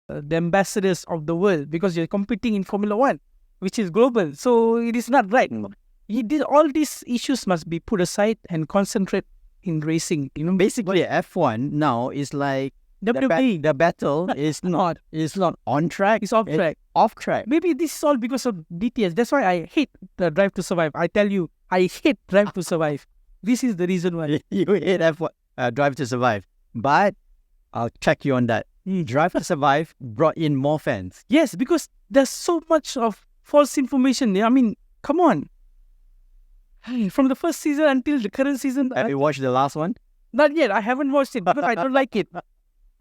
the ambassadors of the world because you're competing in Formula One, which is global. So it is not right. All these issues must be put aside and concentrate in racing. Basically, F1 now is like WWE. the battle is not on track. It's off track. Off track. Maybe this is all because of DTS. That's why I hate the Drive to Survive. I tell you, I hate Drive to Survive. This is the reason why. You hate F1, Drive to Survive. But I'll check you on that. Drive to Survive brought in more fans. Yes, because there's so much of false information. I mean, come on. From the first season until the current season. Have you watched the last one? Not yet. I haven't watched it because I don't like it.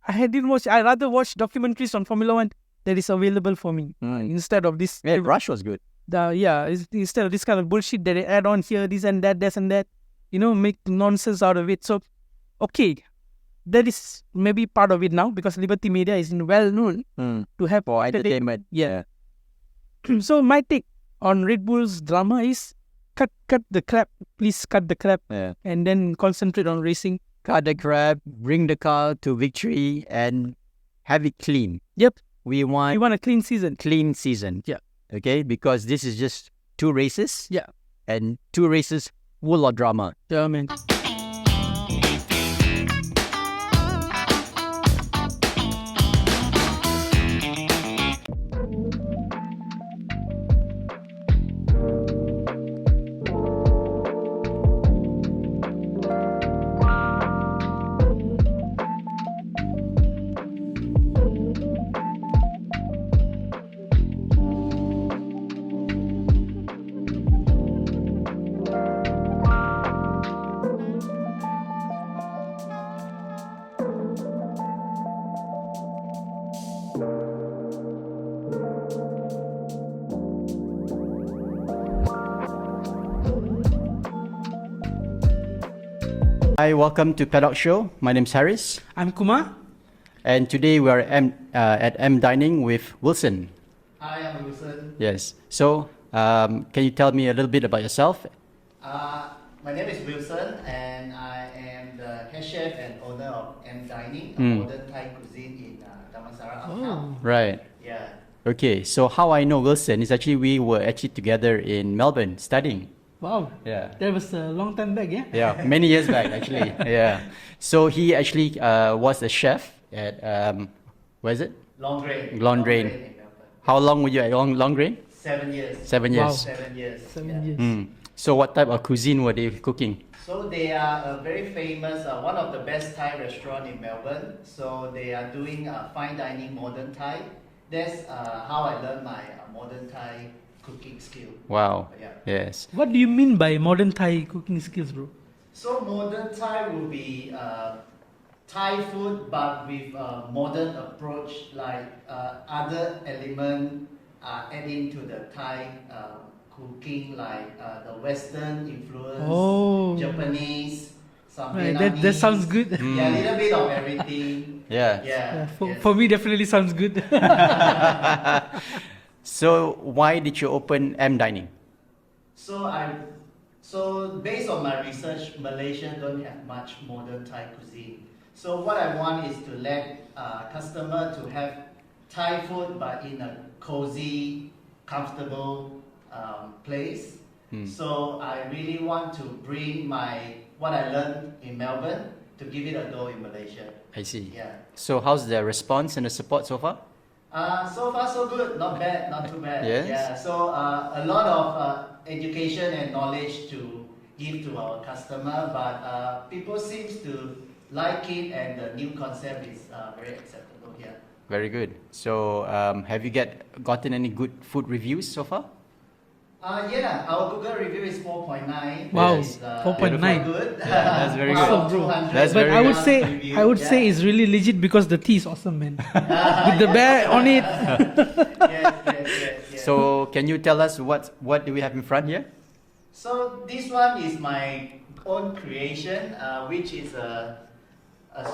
I didn't watch. I rather watch documentaries on Formula One that is available for me instead of this. Yeah, Rush was good. Instead of this kind of bullshit that they add on here, this and that. Make nonsense out of it. So, okay, that is maybe part of it now because Liberty Media is well known to have for entertainment. Yeah. So my take on Red Bull's drama is cut the crap. Please cut the crap, and then concentrate on racing. Cut the crap, bring the car to victory, and have it clean. Yep. We want a clean season. Clean season. Yeah. Okay, because this is just 2 races. Yeah. And 2 races full of drama. Yeah, man. Hi, welcome to Paddock Show. My name's Harris. I'm Kumar. And today we are at M Dining with Wilson. Hi, I'm Wilson. Yes. So, can you tell me a little bit about yourself? My name is Wilson, and I am the head chef and owner of M Dining, a modern Thai cuisine in Damansara Uptown. Right. Yeah. Okay. So, how I know Wilson is actually we were actually together in Melbourne studying. Wow. Yeah. That was a long time back, yeah? Yeah, many years back actually. Yeah. So he actually was a chef at where is it? Long Drain. Long Drain. In Melbourne. How long were you at Long Drain? 7 years. 7 years. Wow. 7 years. 7 years. So what type of cuisine were they cooking? So they are a very famous, one of the best Thai restaurant in Melbourne. So they are doing fine dining modern Thai. That's how I learned my modern Thai cooking skill. Wow. Yeah. Yes. What do you mean by modern Thai cooking skills, bro? So modern Thai will be Thai food, but with a modern approach, like other element adding to the Thai cooking, like the Western influence, Japanese, some Vietnamese. That sounds good. Yeah, a little bit of everything. Yeah. Yeah. For me, definitely sounds good. So why did you open M Dining? So based on my research, Malaysia don't have much modern Thai cuisine. So what I want is to let customer to have Thai food, but in a cozy, comfortable place. So I really want to bring what I learned in Melbourne to give it a go in Malaysia. I see. Yeah. So how's the response and the support so far? So far so good, not bad, not too bad. Yes. Yeah. So a lot of education and knowledge to give to our customer, but people seems to like it, and the new concept is very acceptable here. Very good. So have you gotten any good food reviews so far? Yeah, our Google review is 4.9. Wow, Is, 4.9. Good. Yeah, that's very good. Awesome, bro. That's But very I would good. say, say it's really legit because the tea is awesome, man. With the bear on it. Yes. So can you tell us what do we have in front here? So this one is my own creation, which is a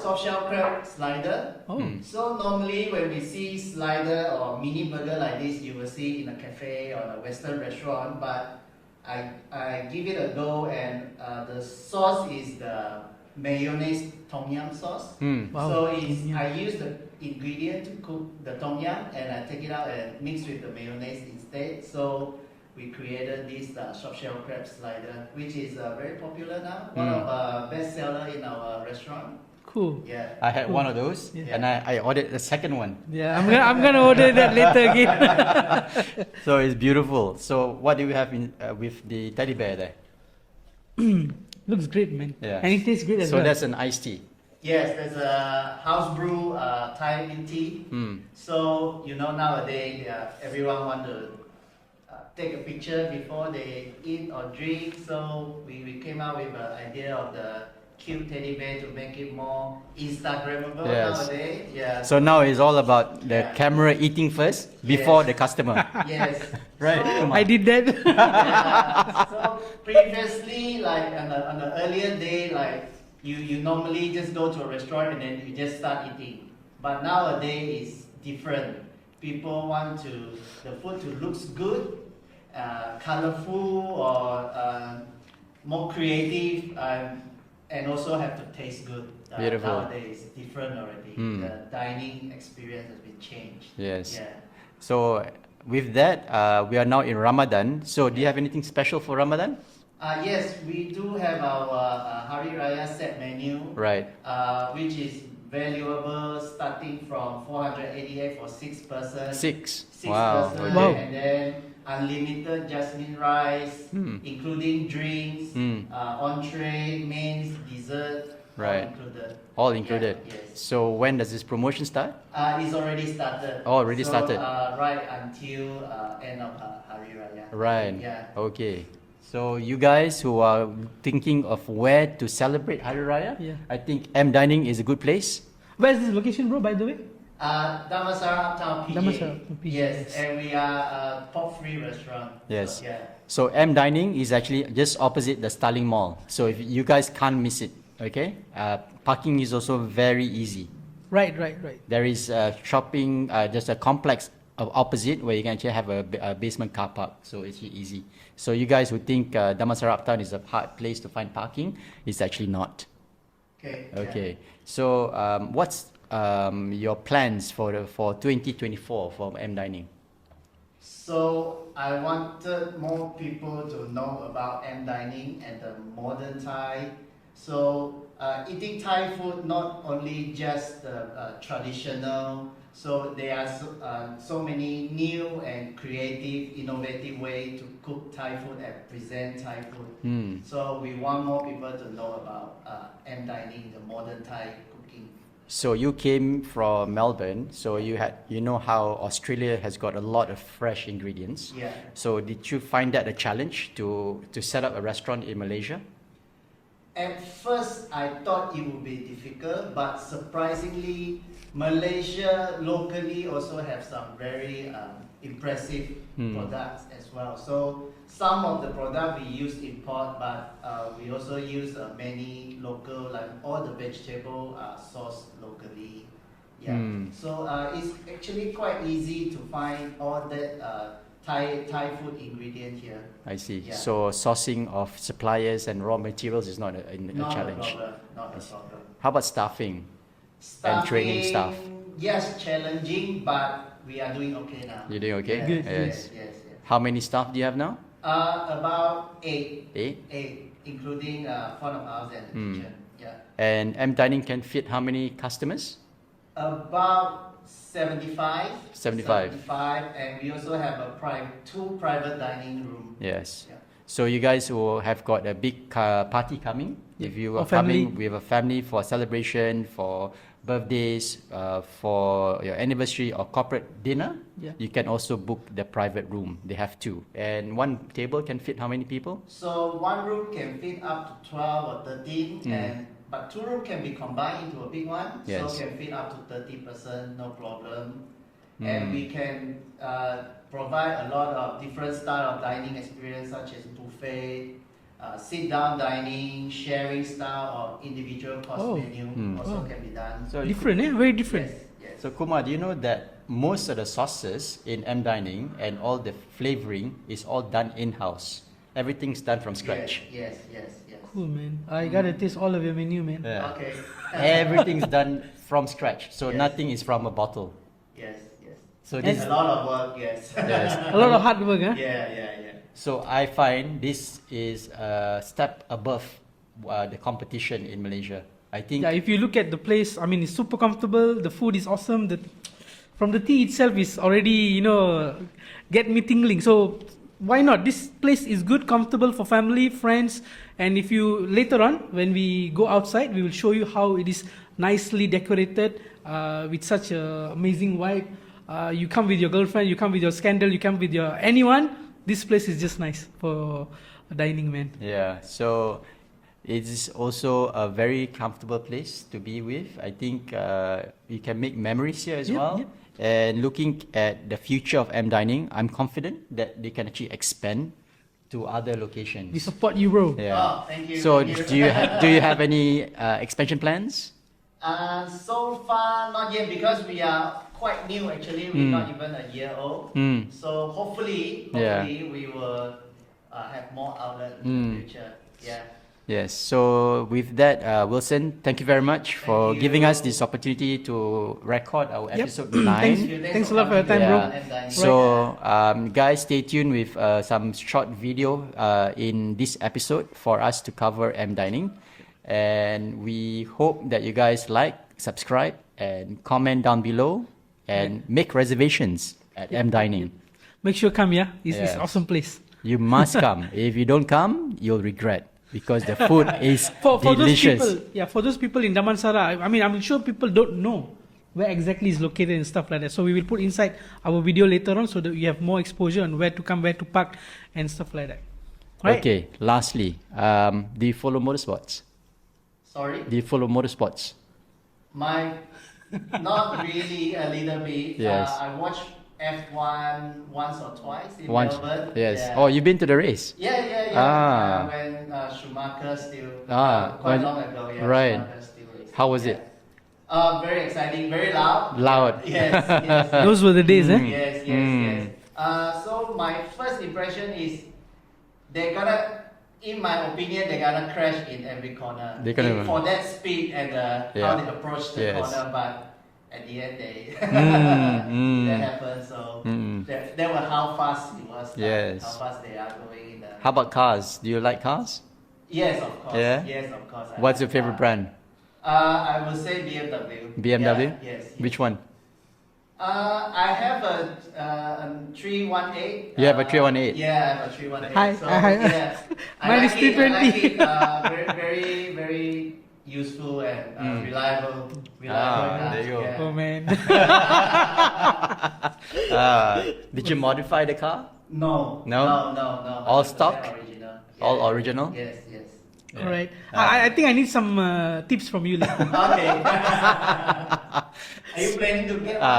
soft shell crab slider. So normally when we see slider or mini burger like this, you will see in a cafe or a Western restaurant, but I give it a go, and the sauce is the mayonnaise tom yum sauce. Wow. So I use ingredient to cook the tom yum, and I take it out and mix with the mayonnaise instead. So we created this soft shell crab slider, which is very popular now. One of best seller in our restaurant. Cool. Yeah. I had one of those, Yeah. and I ordered the second one. Yeah, I'm gonna order that later again. So it's beautiful. So what do we have in with the teddy bear there? Looks great, man. Yeah. And it tastes great as So well. that's an iced tea. Yes, there's a house brew Thai milk tea. So nowadays everyone want to take a picture before they eat or drink. So we came out with an idea of the cute teddy bear to make it more Instagrammable Yes. nowadays. Yeah. So now it's all about the Yeah. camera eating first before Yes. the customer. Yes. Right. So, I did that. yeah, so previously, like on the earlier day, like you normally just go to a restaurant and then you just start eating. But nowadays it's different. People want the food to looks good, colorful, or more creative, and also have to taste good. Beautiful. Nowadays it's different already. The dining experience has been changed. Yes. Yeah. So with that, we are now in Ramadan. So do you have anything special for Ramadan? Yes, we do have our Hari Raya set menu, Right. which is valuable starting from 488 for 6 person. Six. Six Wow. person, Okay. Wow. and then unlimited jasmine rice, including drinks, entree, mains, dessert, Right. all included. All included. Yeah, yes. So when does this promotion start? It's already started. Oh, already started. Right until end of Hari Raya. Right. Yeah. Okay. So you guys who are thinking of where to celebrate Hari Raya, Yeah. I think M Dining is a good place. Where's this location, bro, by the way? Damansara Uptown PJ. Damansara, PJ, Yes, yes. and we are a top-free restaurant. Yes. So, yeah. So M Dining is actually just opposite the Starling Mall. So if you guys can't miss it, okay? Parking is also very easy. Right. There is shopping, just a complex opposite where you can actually have a basement car park. So it's easy. So you guys who think Damansara Uptown is a hard place to find parking, it's actually not. Okay. Okay. So what's your plans for 2024 for M Dining? So I wanted more people to know about M Dining and the modern Thai. So eating Thai food not only just the traditional. So there are so many new and creative, innovative way to cook Thai food and present Thai food. So we want more people to know about M Dining, the modern Thai cooking. So you came from Melbourne, so you know how Australia has got a lot of fresh ingredients. Yeah. So did you find that a challenge to set up a restaurant in Malaysia? At first, I thought it would be difficult, but surprisingly, Malaysia locally also have some very impressive products as well. So some of the product we use import, but we also use many local, like all the vegetable sourced locally. Yeah. So it's actually quite easy to find all that Thai food ingredient here. I see. Yeah. So sourcing of suppliers and raw materials is not a challenge. Not a problem. How about staffing? And training staff? Yes, challenging, but we are doing okay now. You're doing okay? Yes, Good. Yes. yes. How many staff do you have now? About 8. 8. 8, including front of house and the kitchen. Yeah. And M Dining can fit how many customers? About 75. 75. And we also have a 2 private dining room. Yes. Yeah. So you guys will have got a big party coming. If you are Or family. coming with a family for celebration, for birthdays, for your anniversary or corporate dinner, Yeah. you can also book the private room. They have 2. And one table can fit how many people? So one room can fit up to 12 or 13, but 2 rooms can be combined into a big one, Yes. so can fit up to 30%, no problem. And we can provide a lot of different style of dining experience, such as buffet, sit-down dining, sharing style, or individual course menu also can be done. So Different, very different. Yes. So Kumar, do you know that most of the sauces in M Dining and all the flavoring is all done in-house? Everything's done from scratch. Yes. Cool, man. I gotta taste all of your menu, man. Yeah. Okay. Everything's done from scratch, so Yes. nothing is from a bottle. Yes, yes. So It's this, a lot of work, yes. yes. A lot of hard work, huh? Yeah, yeah, yeah. So I find this is a step above the competition in Malaysia. I think. Yeah, if you look at the place, I mean, it's super comfortable. The food is awesome. From the tea itself is already, get me tingling. So why not? This place is good, comfortable for family, friends. And if you later on, when we go outside, we will show you how it is nicely decorated with such a amazing vibe. You come with your girlfriend, you come with your scandal, you come with your anyone. This place is just nice for dining, man. Yeah. So it is also a very comfortable place to be with. I think you can make memories here as Yep, well. yep. And looking at the future of M Dining, I'm confident that they can actually expand to other locations. We support you, bro. Yeah. Oh, thank you. So thank you. do you have any expansion plans? So far, not yet, because we are quite new actually. We're not even a year old. Mm. So hopefully Yeah. we will have more outlets in the future. Yeah. Yes. So with that, Wilson, thank you very much for you. giving us this opportunity to record our Yep. episode 9. Thanks a lot for your time, bro. So, guys, stay tuned with some short video in this episode for us to cover M Dining. And we hope that you guys like, subscribe, and comment down below, and make reservations at M Dining. Make sure come, yeah? It's Yes. an awesome place. You must come. If you don't come, you'll regret, because the food is For delicious. those people, for those people in Damansara, I mean, I'm sure people don't know where exactly is located and stuff like that. So we will put inside our video later on so that you have more exposure on where to come, where to park, and stuff like that. Right? Okay, lastly, do you follow motorsports? Sorry? Do you follow motorsports? Not really, a little bit. Yes. I watched F1 once or twice in Once, Melbourne. yes. Yeah. Oh, you've been to the race? Yeah. When Schumacher still, quite long ago, yeah. right. Schumacher still raced. How was it? Very exciting, very loud. Loud. Yes, yes. Those were the days, eh? Yes, yes, yes. So my first impression is they're gonna, in my opinion, they're gonna crash in every corner. For that speed and how they approach the corner, but at the end they that happened. So that was how fast it was. Yes. How fast they are going in the. How about cars? Do you like cars? Yes, of course. Yeah? Yes, of course. I What's like your favorite car. brand? I would say BMW. BMW? Yeah, yes. Which one? I have a 318. You have a 318? Yeah, I have a 318. Hi, So, hi. yeah, Mine is 320. I like it. Very, very, very useful and reliable. Ah, there you go. Yeah. Oh, man. Did you modify the car? No. No? No. All 100% stock? Original. All Yeah. original? Yes, yes. All right. I think I need some tips from you later. Okay. Are you planning to get one?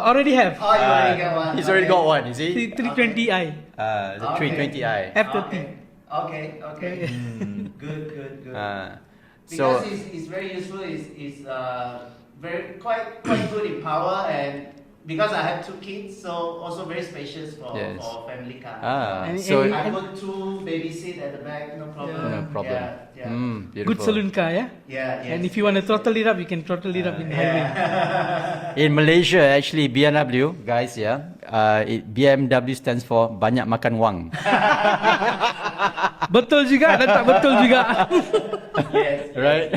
Already have. Oh, you already got one. He's already Okay. got one, is he? 320i. The Okay. 320i. F30. Okay. Good. So, Because it's very useful. It's very quite good in power, and because I have 2 kids, so also very spacious for family car. And- so and- I put 2 baby seat at the back, no problem. Yeah. no problem. Yeah. Beautiful. Good saloon car, yeah? Yeah. Yes. And if you want to throttle it up, you can throttle it up in highway. In Malaysia, actually, BMW, guys, BMW stands for banyak makan wang. Betul juga dan tak betul juga. yes. Right?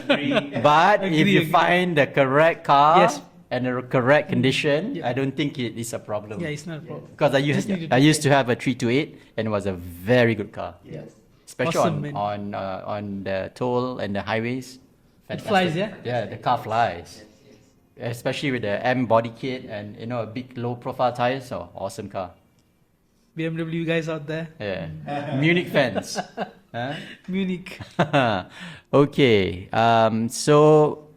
Agree. But if Agree, you agree. find the correct car Yes. and the correct condition, I don't think it is a problem. Yeah, it's not a problem. Because Just need to I used to have a 328 and it was a very good car. Yes. Especially Awesome, man. on the toll and the highways. It flies, yeah? Yeah, the car flies. Especially with the M body kit and a big low profile tires. So awesome car. BMW guys out there. Yeah. Munich fans. Huh? Munich. Okay. So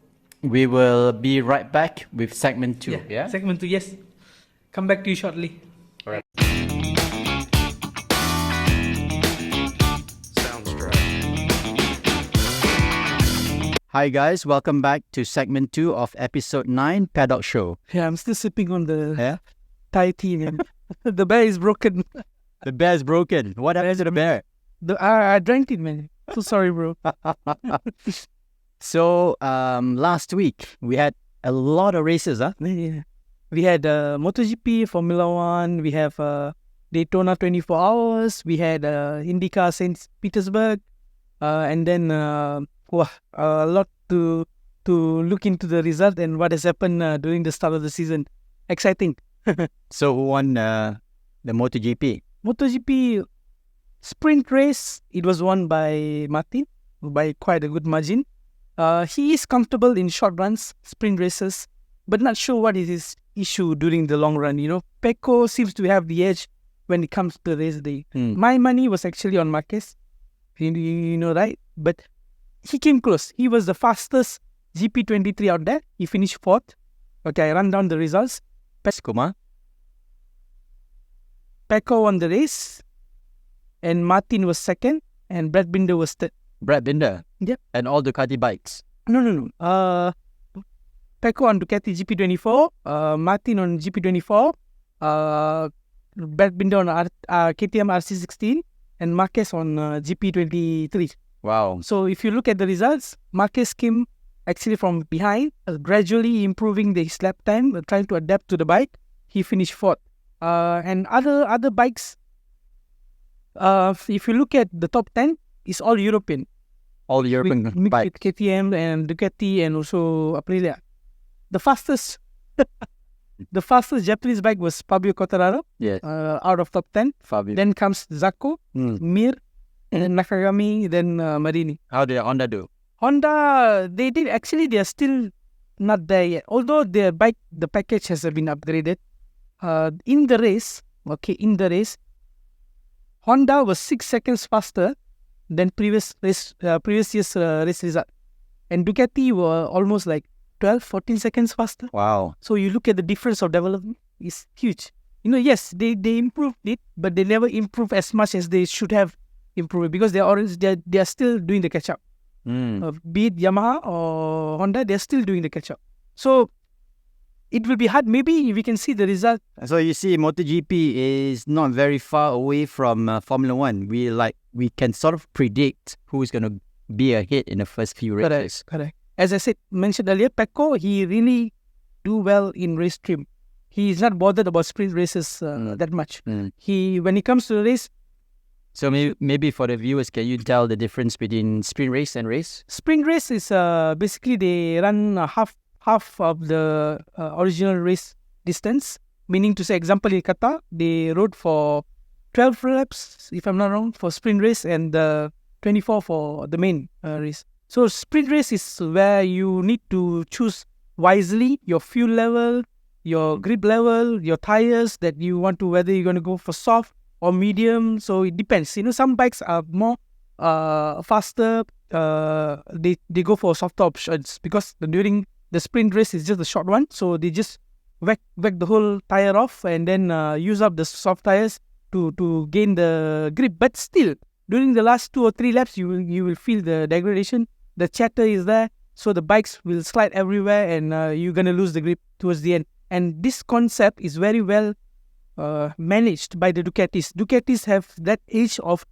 we will be right back with segment 2. Yeah. Segment 2, yes. Come back to you shortly. All right. Hi guys, welcome back to segment 2 of episode 9 Paddock Show. Yeah, I'm still sipping on the Yeah. Thai tea, man. The bear is broken. The bear's broken. What happened to the bear? I drank it, man. So sorry, bro. So last week we had a lot of races, huh? Yeah. We had MotoGP, Formula One. We have Daytona 24 Hours. We had IndyCar Saint Petersburg, and then a lot to look into the result and what has happened during the start of the season. Exciting. So who won the MotoGP? MotoGP sprint race, it was won by Martin by quite a good margin. He is comfortable in short runs, sprint races, but not sure what is his issue during the long run. Pecco seems to have the edge when it comes to race day. My money was actually on Marquez, you know, right? But he came close. He was the fastest GP23 out there. He finished 4th. Okay, I run down the results. Kumar? Pecco won the race, and Martin was 2nd, and Brad Binder was 3rd. Brad Binder? Yep. And all Ducati bikes? No. Pecco on Ducati GP24, Martin on GP24, Brad Binder on KTM RC16, and Marquez on GP23. Wow. So if you look at the results, Marquez came actually from behind, gradually improving his lap time, trying to adapt to the bike. He finished 4th. And other bikes, if you look at the top 10, it's all European. All European bikes. With KTM and Ducati and also Aprilia. The fastest Japanese bike was Fabio Quartararo. Yes. Out of top 10. Fabio. Then comes Zacco, Mir, and then Nakagami, then Marini. How did Honda do? Honda, they are still not there yet. Although their bike, the package has been upgraded. In the race, Honda was 6 seconds faster than previous year's race result. And Ducati were almost like 12-14 seconds faster. Wow. So you look at the difference of development, it's huge. Yes, they improved it, but they never improved as much as they should have improved because they are still doing the catch up. Be it Yamaha or Honda, they are still doing the catch up. So it will be hard. Maybe we can see the result. So you see, MotoGP is not very far away from Formula One. We can sort of predict who is going to be ahead in the first few races. Correct. As I mentioned earlier, Pecco, he really do well in race trim. He is not bothered about sprint races that much. When he comes to the race. So maybe for the viewers, can you tell the difference between sprint race and race? Sprint race is basically they run half of the original race distance. Meaning to say, example, in Qatar, they rode for 12 laps, if I'm not wrong, for sprint race and 24 for the main race. So sprint race is where you need to choose wisely your fuel level, your grip level, your tires that you want to, whether you're going to go for soft or medium. So it depends. Some bikes are more faster. They go for softer options because during the sprint race is just a short one. So they just whack the whole tire off and then use up the soft tires to gain the grip. But still, during the last 2 or 3 laps, you will feel the degradation. The chatter is there, so the bikes will slide everywhere, and you're gonna lose the grip towards the end. And this concept is very well managed by the Ducatis. Ducatis have that edge of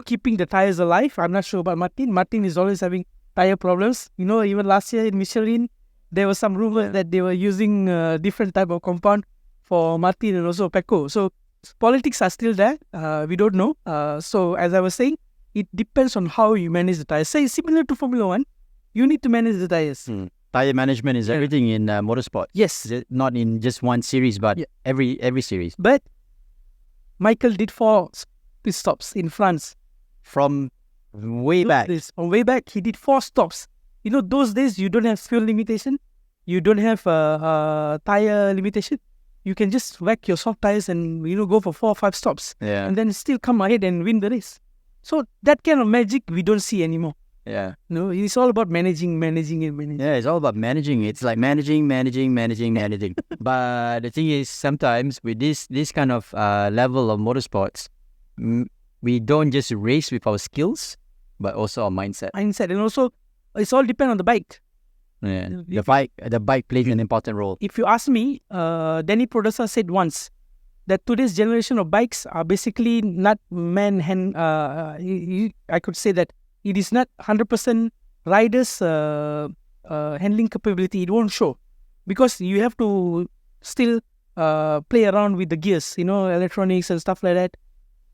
keeping the tires alive. I'm not sure about Martin. Martin is always having tire problems. Even last year in Michelin, there was some rumor that they were using different type of compound for Martin and also Pecco. So politics are still there. We don't know. So as I was saying, it depends on how you manage the tires. Say similar to Formula One, you need to manage the tires. Tire management is everything in motorsport. Yes. Not in just one series, but every series. But Michael did 4 pit stops in France. From way back. From way back, he did 4 stops. Those days you don't have fuel limitation. You don't have tire limitation. You can just whack your soft tires and go for 4 or 5 stops. Yeah. And then still come ahead and win the race. So that kind of magic we don't see anymore. Yeah. It's all about managing. Yeah, it's all about managing. It's like managing. But the thing is, sometimes with this kind of level of motorsports, we don't just race with our skills, but also our mindset. And also, it's all depend on the bike. Yeah. The bike plays an important role. If you ask me, Danny Producer said once that today's generation of bikes are basically not I could say that it is not 100% riders' handling capability. It won't show because you have to still play around with the gears, electronics and stuff like that.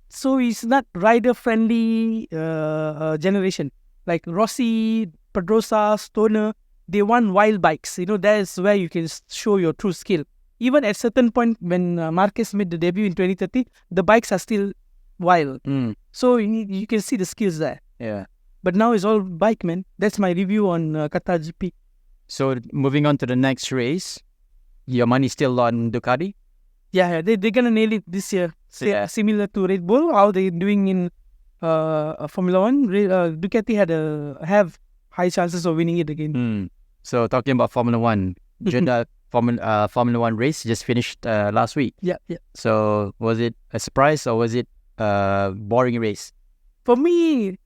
So it's not rider-friendly generation. Like Rossi, Pedrosa, Stoner, they want wild bikes. That's where you can show your true skill. Even at certain point when Marquez made the debut in 2013, the bikes are still wild. So you can see the skills there. Yeah. But now it's all bike, man. That's my review on Qatar GP. So moving on to the next race, your money still on Ducati? Yeah, they're gonna nail it this year. Similar to Red Bull, how they're doing in Formula One. Ducati have high chances of winning it again. So talking about Formula One, Jeddah Formula One race just finished last week. Yeah. So was it a surprise or was it a boring race? For me,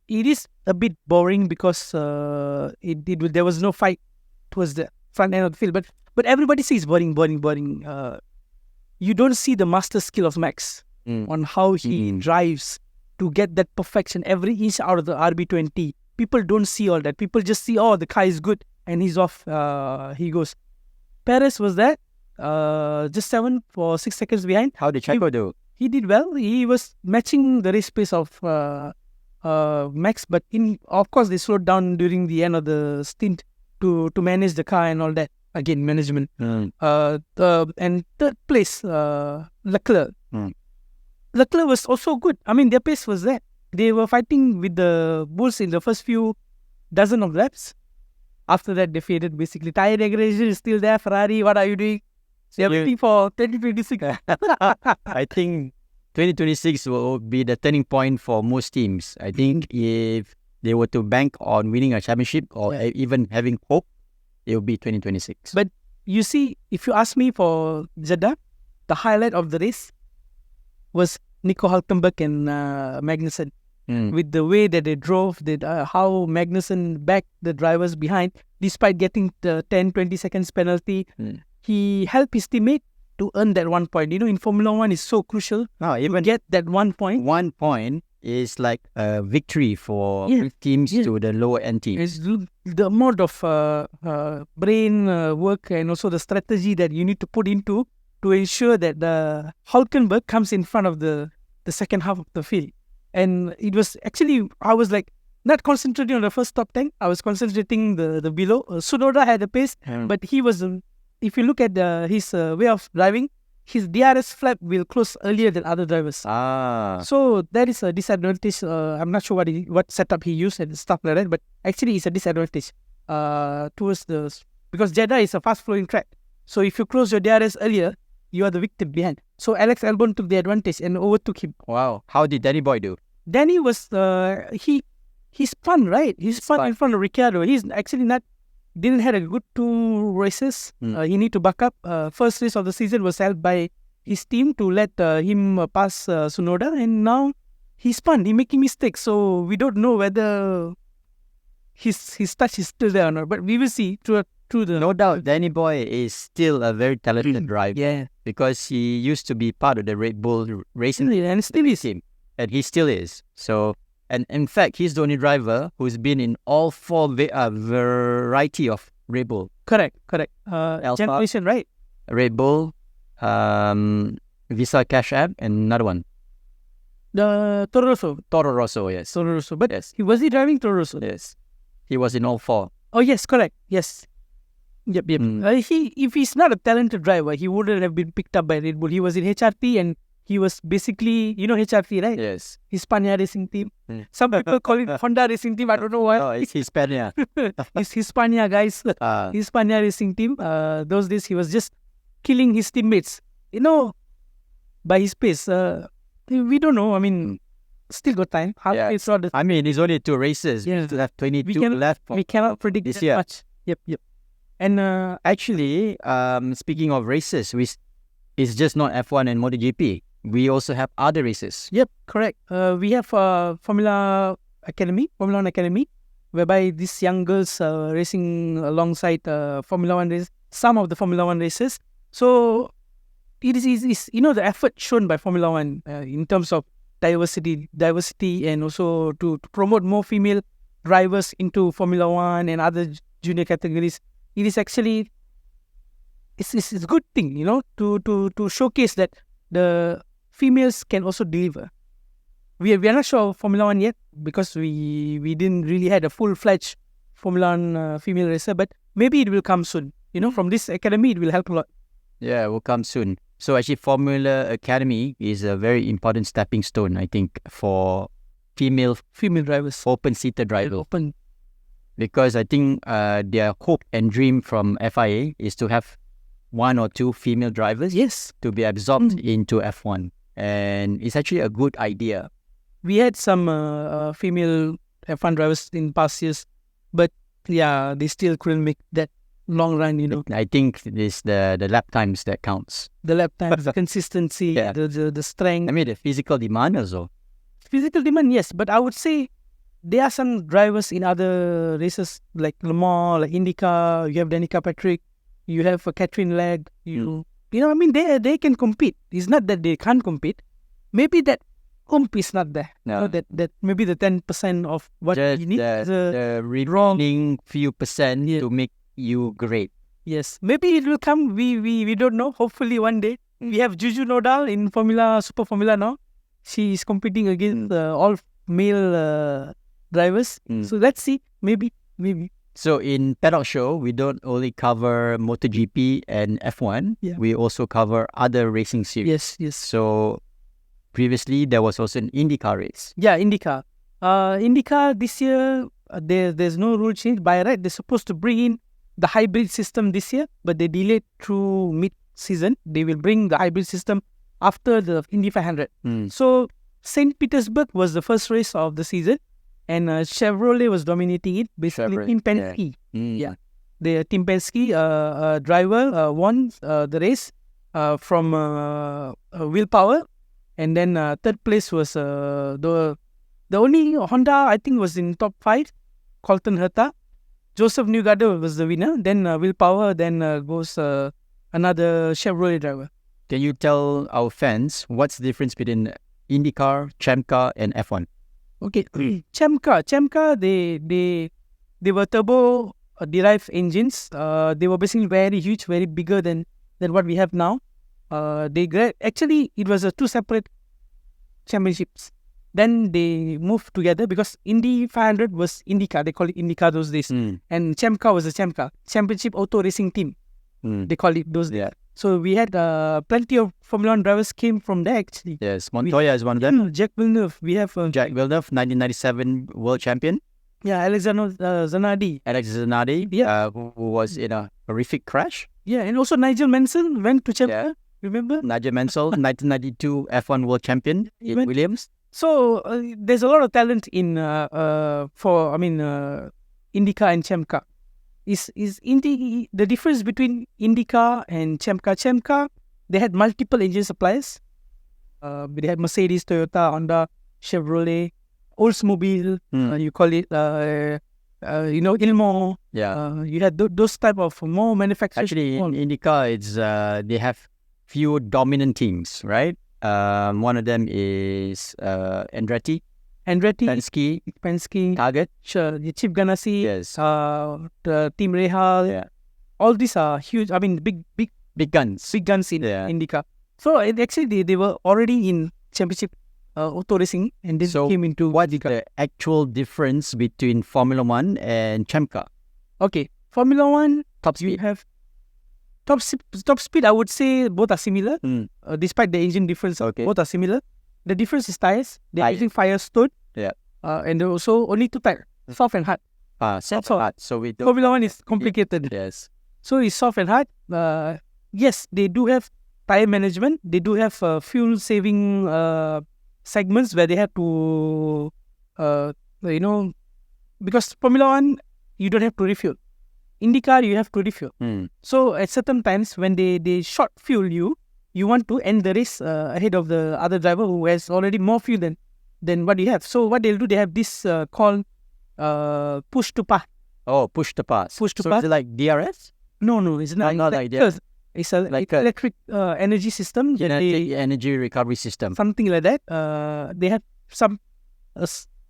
it is a bit boring because there was no fight towards the front end of the field. But everybody says boring. You don't see the master skill of Max on how he drives to get that perfection every inch out of the RB20. People don't see all that. People just see, the car is good and he's off. He goes. Perez was there, just 7 for 6 seconds behind. How did Checo do? He did well. He was matching the race pace of Max, but of course they slowed down during the end of the stint to manage the car and all that. Again, management. And third place, Leclerc. Leclerc was also good. I mean, their pace was there. They were fighting with the Bulls in the first few dozen of laps. After that, they faded basically. Tire degradation is still there. Ferrari, what are you doing? They're waiting for 2026. I think 2026 will be the turning point for most teams. I think if they were to bank on winning a championship or even having hope, it will be 2026. But you see, if you ask me for Jeddah, the highlight of the race was Nico Hülkenberg and Magnussen. With the way that they drove, how Magnussen backed the drivers behind, despite getting the 10-20 seconds penalty, he helped his teammate to earn that 1 point. In Formula One is so crucial to get that 1 point. 1 point is like a victory for teams to the lower end teams. It's the amount of brain work and also the strategy that you need to put into to ensure that the Hülkenberg comes in front of the second half of the field. And it was actually, I was like, not concentrating on the first top 10. I was concentrating the below. Tsunoda had the pace, but he was, if you look at his way of driving, his DRS flap will close earlier than other drivers. So that is a disadvantage. I'm not sure what setup he used and stuff like that, but actually it's a disadvantage towards because Jeddah is a fast-flowing track. So if you close your DRS earlier, you are the victim behind. So Alex Albon took the advantage and overtook him. Wow. How did Danny Boy do? Danny was, he spun, right? He spun in front of Ricciardo. He's actually didn't have a good 2 races. He need to back up. First race of the season was held by his team to let him pass Tsunoda, and now he spun. He making mistakes, so we don't know whether his touch is still there or not. But we will see through the. No doubt, Danny Boy is still a very talented driver. Yeah, because he used to be part of the Red Bull racing and still is team, and he still is. So, and in fact, he's the only driver who's been in all 4 variety of Red Bull. Correct. Generation, right? Red Bull, Visa Cash App, and another one. The Toro Rosso. Toro Rosso, yes. Toro Rosso, but yes. Was he driving Toro Rosso? Yes, he was in all 4. Oh yes, correct. Yes. Yep. If he's not a talented driver, he wouldn't have been picked up by Red Bull. He was in HRT and he was basically, HRT, right? Yes. Hispania Racing Team. Some people call it Honda Racing Team. I don't know why. No, it's Hispania. It's Hispania, guys. Hispania Racing Team. Those days he was just killing his teammates, by his pace. We don't know. I mean, still got time. It's not I mean, it's only 2 races. We still have 22 left. We cannot predict this that year. Much. Yep. And actually, speaking of races, it's just not F1 and MotoGP. We also have other races. Yep, correct. We have Formula One Academy, whereby these young girls are racing alongside Formula One races, some of the Formula One races. So it is the effort shown by Formula One in terms of diversity, and also to promote more female drivers into Formula One and other junior categories. It is actually it's a good thing, to showcase that the females can also deliver. We are not sure of Formula One yet because we didn't really had a full-fledged Formula One female racer, but maybe it will come soon. From this academy, it will help a lot. Yeah, it will come soon. So actually, Formula Academy is a very important stepping stone, I think, for female drivers, open-seater drivers. Because I think their hope and dream from FIA is to have 1 or 2 female drivers to be absorbed into F1. And it's actually a good idea. We had some female F1 drivers in past years, but yeah, they still couldn't make that long run, I think it's the lap times that counts. The lap times, the consistency, the strength. I mean, the physical demand also. Physical demand, yes, but I would say there are some drivers in other races like Le Mans, like IndyCar. You have Danica Patrick, you have Catherine Legg. They can compete. It's not that they can't compete. Maybe that oomph is not there. No. That maybe the 10% of what Just you need is the remaining few percent to make you great. Yes, maybe it will come. We don't know. Hopefully one day. We have Juju Nodal in Super Formula now. She is competing against all male drivers. So let's see. Maybe. So in Paddock Show, we don't only cover MotoGP and F1. Yeah. We also cover other racing series. Yes. So previously, there was also an IndyCar race. Yeah, IndyCar. IndyCar this year, there's no rule change. By right, they're supposed to bring in the hybrid system this year, but they delayed through mid-season. They will bring the hybrid system after the Indy 500. So St. Petersburg was the first race of the season, and Chevrolet was dominating it. Basically, Tim Penske. Yeah. The Tim Penske driver won the race from Willpower, and then third place was the only Honda I think was in top 5, Colton Herta. Joseph Newgarden was the winner. Then Willpower. Then goes another Chevrolet driver. Can you tell our fans what's the difference between IndyCar, ChampCar, and F1? Okay, ChampCar, they were turbo derived engines. They were basically very huge, very bigger than what we have now. Actually, it was 2 separate championships. Then they moved together because Indy 500 was IndyCar. They call it IndyCar those days. And ChampCar was the ChampCar, Championship Auto Racing Team. They call it those days. So we had plenty of Formula 1 drivers came from there actually. Yes, Montoya is one of them. Jack Villeneuve. We have Jack Villeneuve, 1997 world champion. Yeah, Alexander Zanardi. Who was in a horrific crash. Yeah, and also Nigel Mansell went to ChampCar. Remember? Nigel Mansell, 1992 F1 world champion in Williams. So there's a lot of talent in IndyCar and ChampCar. Is the difference between IndyCar and ChampCar? ChampCar, they had multiple engine suppliers. They had Mercedes, Toyota, Honda, Chevrolet, Oldsmobile. You call it, Ilmo. Yeah. You had those type of more manufacturers. Actually, in IndyCar, it's they have few dominant teams, right? One of them is Andretti, Penske, Target, Chip Ganassi, yes, the Team Rahal. Yeah. All these are huge. I mean, big guns in IndyCar. So actually, they were already in championship auto racing, and then came into what's the actual difference between Formula One and ChampCar? Okay, Formula One top speed. You have top speed. I would say both are similar, despite the engine difference. Okay. Both are similar. The difference is tires. They're using Firestone. Yeah. And also only 2 tires, soft and hard. Soft and hard. So we don't. Formula One is complicated. Yes. So it's soft and hard. Yes, they do have tire management. They do have fuel saving segments where they have to, because Formula One you don't have to refuel. IndyCar you have to refuel. So at certain times when they short fuel you want to end the race ahead of the other driver who has already more fuel than what you have. So what they'll do, they have this called push to pass. Oh, push to pass. Push to so pass. is it like DRS? No, it's not. Not like that. It's a Like a- electric energy system. that they- energy recovery system. something like that. They have some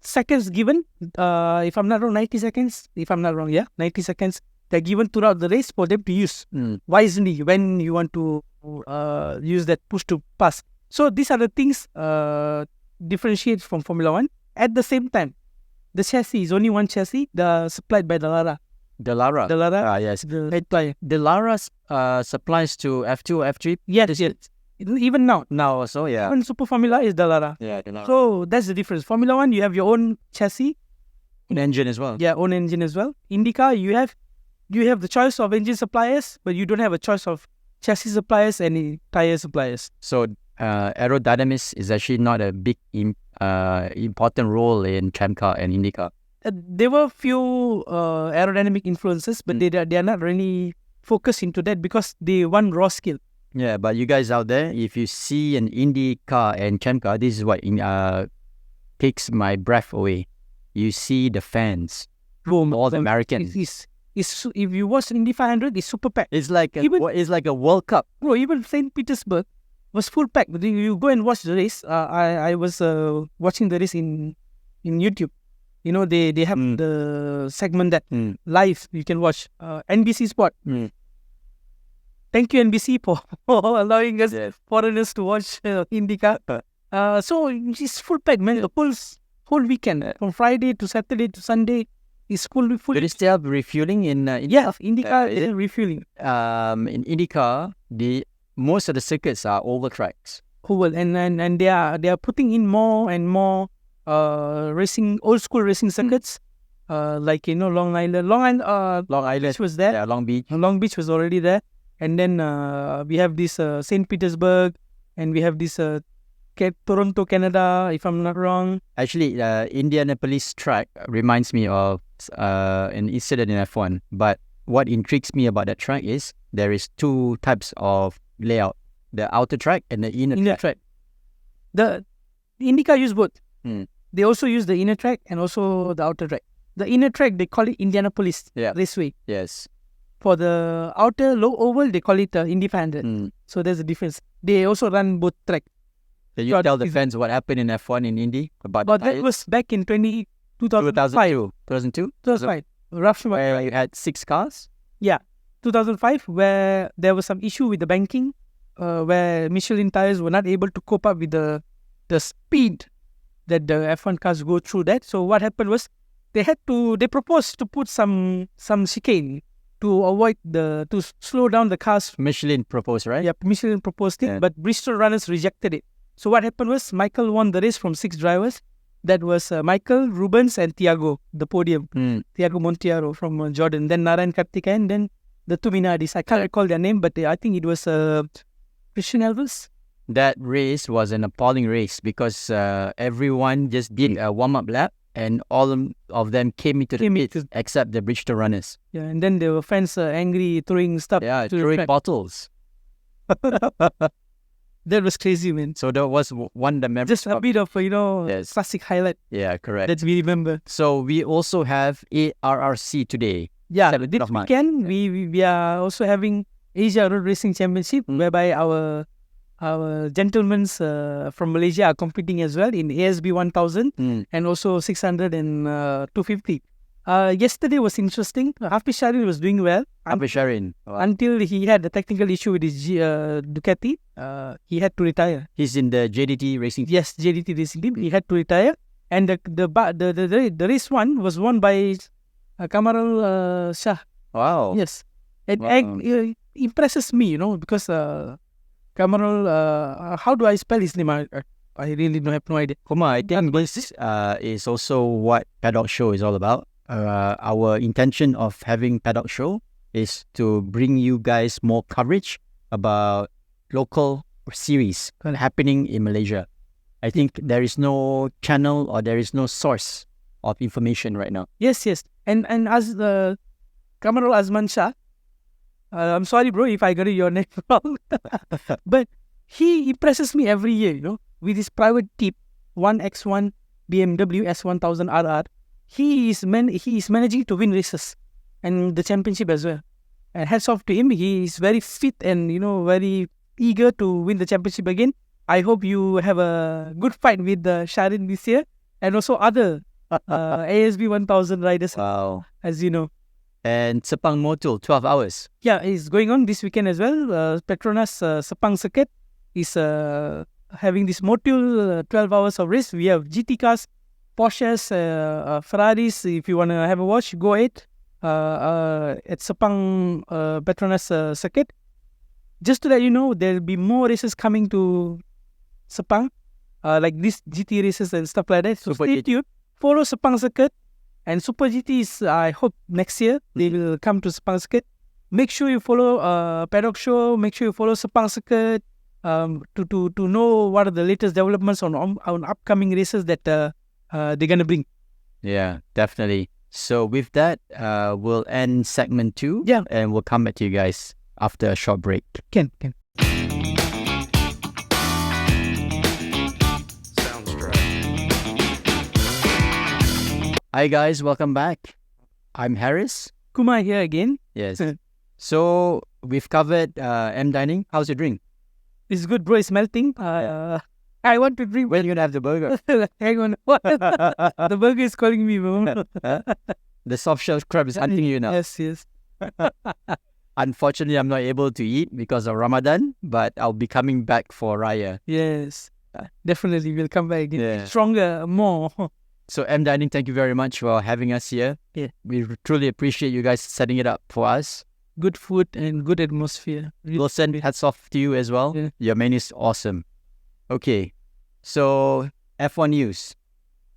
seconds given. If I'm not wrong, 90 seconds. If I'm not wrong, yeah, 90 seconds. They're given throughout the race for them to use wisely when you want to use that push to pass. So these are the things differentiate from Formula One. At the same time, the chassis is only one chassis, supplied by Dallara. Dallara. Dallara, Yes. the head supplier. Dallara supplies to F2, F3. Yes, yes. Even now, Now also, yeah. even Super Formula is Dallara. Yeah, Dallara. So that's the difference. Formula One, you have your own chassis, An engine as well. yeah, own engine as well. IndyCar, you have the choice of engine suppliers, but you don't have a choice of chassis suppliers and tire suppliers. So aerodynamics is actually not a big important role in ChampCar and IndyCar. There were few aerodynamic influences, but they are not really focused into that because they want raw skill. Yeah, but you guys out there, if you see an IndyCar and ChampCar, this is what takes my breath away. You see the fans, all the Americans. It's if you watch Indy 500, it's super packed. It's like Even- it's like a World Cup. Bro, even St. Petersburg was full packed. You go and watch the race. I was watching the race in YouTube. You know, they have the segment that live you can watch. NBC Sport. Thank you, NBC, for allowing us foreigners to watch IndyCar. So it's full packed, man. The whole weekend, from Friday to Saturday to Sunday, is full. Do they still have refueling in Yeah, IndyCar is is it? refueling. in IndyCar, most of the circuits are oval tracks. Oval, and they are putting in more and more racing, old school racing circuits, like Long Island Long Beach was there. yeah, Long Beach. Long Beach was already there, and then we have this Saint Petersburg, and we have this Toronto, Canada, if I'm not wrong. Actually, Indianapolis track reminds me of an incident in F1. But what intrigues me about that track is there is two types of layout: the outer track and the inner Inner track. track. The IndyCar use both. Hmm. They also use the inner track and also the outer track. The inner track, they call it Indianapolis Raceway. Yes. For the outer low oval, they call it Indy 500. So there's a difference. They also run both track. Can you tell the fans what happened in F1 in Indy about But the that tires? was back in 2005. 2002. 2005. Rough Where you had 6 cars. 2005, where there was some issue with the banking, where Michelin tires were not able to cope up with the speed that the F1 cars go through that. So what happened was they proposed to put some chicane to avoid to slow down the cars. Michelin proposed, right? Yeah, Michelin proposed it, Yeah. but Bristol runners rejected it. So what happened was Michael won the race from 6 drivers. That was Michael, Rubens, and Thiago, the podium. Thiago Monteiro from Jordan. Then Narayan Karthikeyan, then the two Minardis. I can't recall their name, but I think it was Christian Elvis. That race was an appalling race because everyone just did a warm-up lap and all of them came into the pit except the Bridgestone runners. Yeah, and then there were fans angry, throwing stuff. Yeah, to the throwing track. bottles. That was crazy, man. So that was one of the memories. Just a bit of, Yes. classic highlight Yeah, correct. that we remember. So we also have AARC today. Yeah, 7th this of March. weekend we are also having Asia Road Racing Championship, whereby our gentlemen from Malaysia are competing as well in ASB 1000 and also 600 and 250. Yesterday was interesting. Hafiz Sharil was doing well Hafiz Sharin. until he had a technical issue with his Ducati. He had to retire. He's in the JDT racing team. Yes, JDT Racing Team. He had to retire, and the race was won by Kamarul Shah. Wow. Yes, it Wow. impresses me, because Kamarul. How do I spell his name? I really have no idea. Kuma, I think this is also what Paddock Show is all about. Our intention of having Paddock Show is to bring you guys more coverage about local series happening in Malaysia. I think there is no channel or there is no source of information right now. Yes, and as the Kamarul Azman Shah, I'm sorry, bro, if I got your name wrong, but he impresses me every year, with his private tip 1X1 BMW S1000 RR. He is managing to win races and the championship as well. And hats off to him. He is very fit and very eager to win the championship again. I hope you have a good fight with Sharin this year and also other ASB 1000 riders, Wow. as you know. And Sepang Motul, 12 hours. Yeah, it's going on this weekend as well. Petronas Sepang circuit is having this Motul 12 hours of race. We have GT cars, Porsches, Ferraris. If you want to have a watch, go ahead at Sepang Petronas circuit. Just to let you know, there will be more races coming to Sepang, like these GT races and stuff like that. So Super stay GT. tuned. Follow Sepang circuit. And Super GT is, I hope next year they will come to Sepang circuit. Make sure you follow Paddock Show. Make sure you follow Sepang circuit to know what are the latest developments on upcoming races that they're gonna bring. Yeah, definitely. So with that, we'll end segment 2. Yeah. And we'll come back to you guys after a short break. Can. Hi guys, welcome back. I'm Harris. Kumar here again. Yes. So we've covered M Dining. How's your drink? It's good, bro. It's melting. I want to drink. When are you gonna have the burger? Hang on. What? The burger is calling me, bro. The soft shell crab is hunting you now. Yes. Unfortunately, I'm not able to eat because of Ramadan, but I'll be coming back for Raya. Yes. Definitely, we'll come back again. Yeah. Stronger, more. So M Dining, thank you very much for having us here. Yeah. We truly appreciate you guys setting it up for us. Good food and good atmosphere. We'll send hats off to you as well. Yeah. Your menu is awesome. Okay, so F1 news.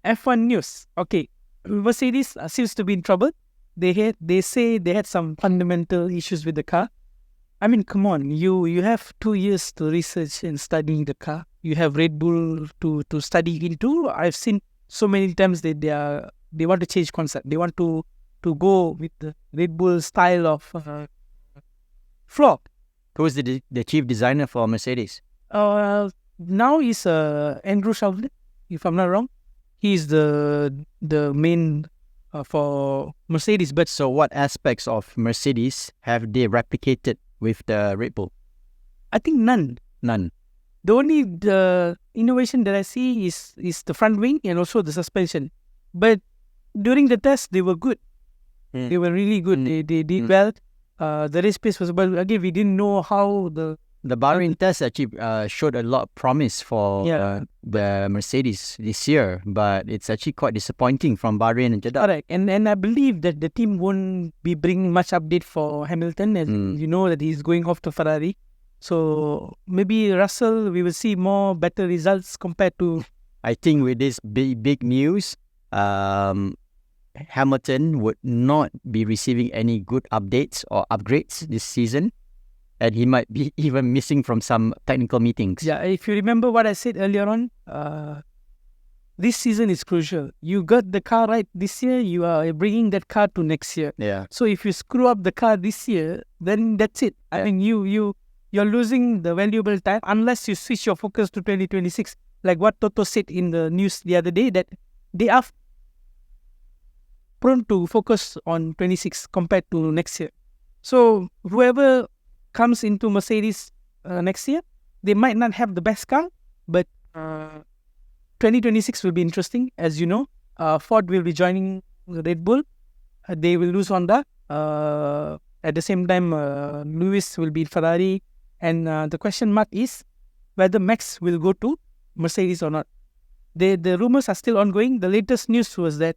F1 news. Okay, Mercedes seems to be in trouble. They say they had some fundamental issues with the car. I mean, come on, you have 2 years to research and studying the car. You have Red Bull to study into. I've seen so many times that they want to change concept. They want to go with the Red Bull style of floor. Who's the chief designer for Mercedes? Now is Andrew Chauvelin, if I'm not wrong. He's the main for Mercedes. But So what aspects of Mercedes have they replicated with the Red Bull? I think none. None. The only innovation that I see is the front wing and also the suspension. But during the test, they were good. Mm. They were really good. They did well. The race pace was, but again, we didn't know how the Bahrain test actually showed a lot of promise for Yeah. the Mercedes this year, but it's actually quite disappointing from Bahrain and Jeddah. correct. And I believe that the team won't be bringing much update for Hamilton, as you know that he's going off to Ferrari. So maybe Russell, we will see more better results compared to I think with this big news, Hamilton would not be receiving any good updates or upgrades this season, and he might be even missing from some technical meetings. Yeah, if you remember what I said earlier on, this season is crucial. You got the car right this year, you are bringing that car to next year. Yeah. So if you screw up the car this year, then that's it. I mean, you're losing the valuable time unless you switch your focus to 2026. Like what Toto said in the news the other day, that they are prone to focus on 26 compared to next year. So whoever comes into Mercedes next year, they might not have the best car, but 2026 will be interesting. As you know, Ford will be joining Red Bull. They will lose Honda. At the same time, Lewis will be in Ferrari. And the question mark is whether Max will go to Mercedes or not. The rumors are still ongoing. The latest news was that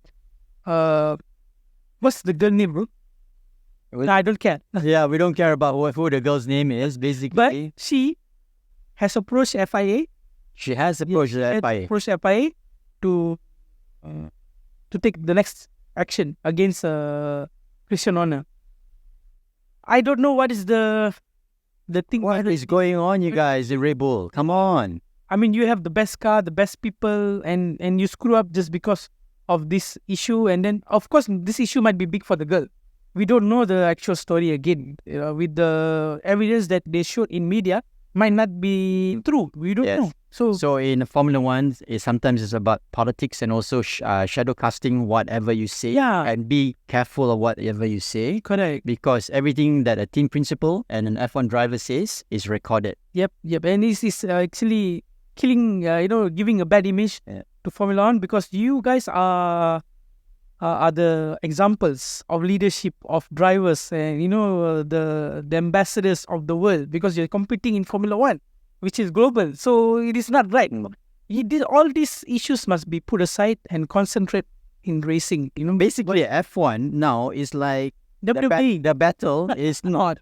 what's the girl name, bro? Well- No, I don't care. Yeah, we don't care about who the girl's name is, But basically. she has approached FIA. She has approached the FIA. Approached FIA to take the next action against Christian Horner. I don't know what is the thing. What is going on, you guys, in Red Bull? Come on. I mean, you have the best car, the best people, and you screw up just because of this issue. And then, of course, this issue might be big for the girl. We don't know the actual story again. With the evidence that they showed in media, might not be true. We don't Yes. know. So in Formula One, sometimes it's about politics and also shadow casting whatever you say. Yeah. And be careful of whatever you say. Correct. Because everything that a team principal and an F1 driver says is recorded. Yep. And this is actually killing, giving a bad image to Formula One, because you guys are the examples of leadership of drivers and the ambassadors of the world, because you're competing in Formula One, which is global. So it is not right. All these issues must be put aside and concentrate in racing. Basically, F1 now is like WWE. the battle is not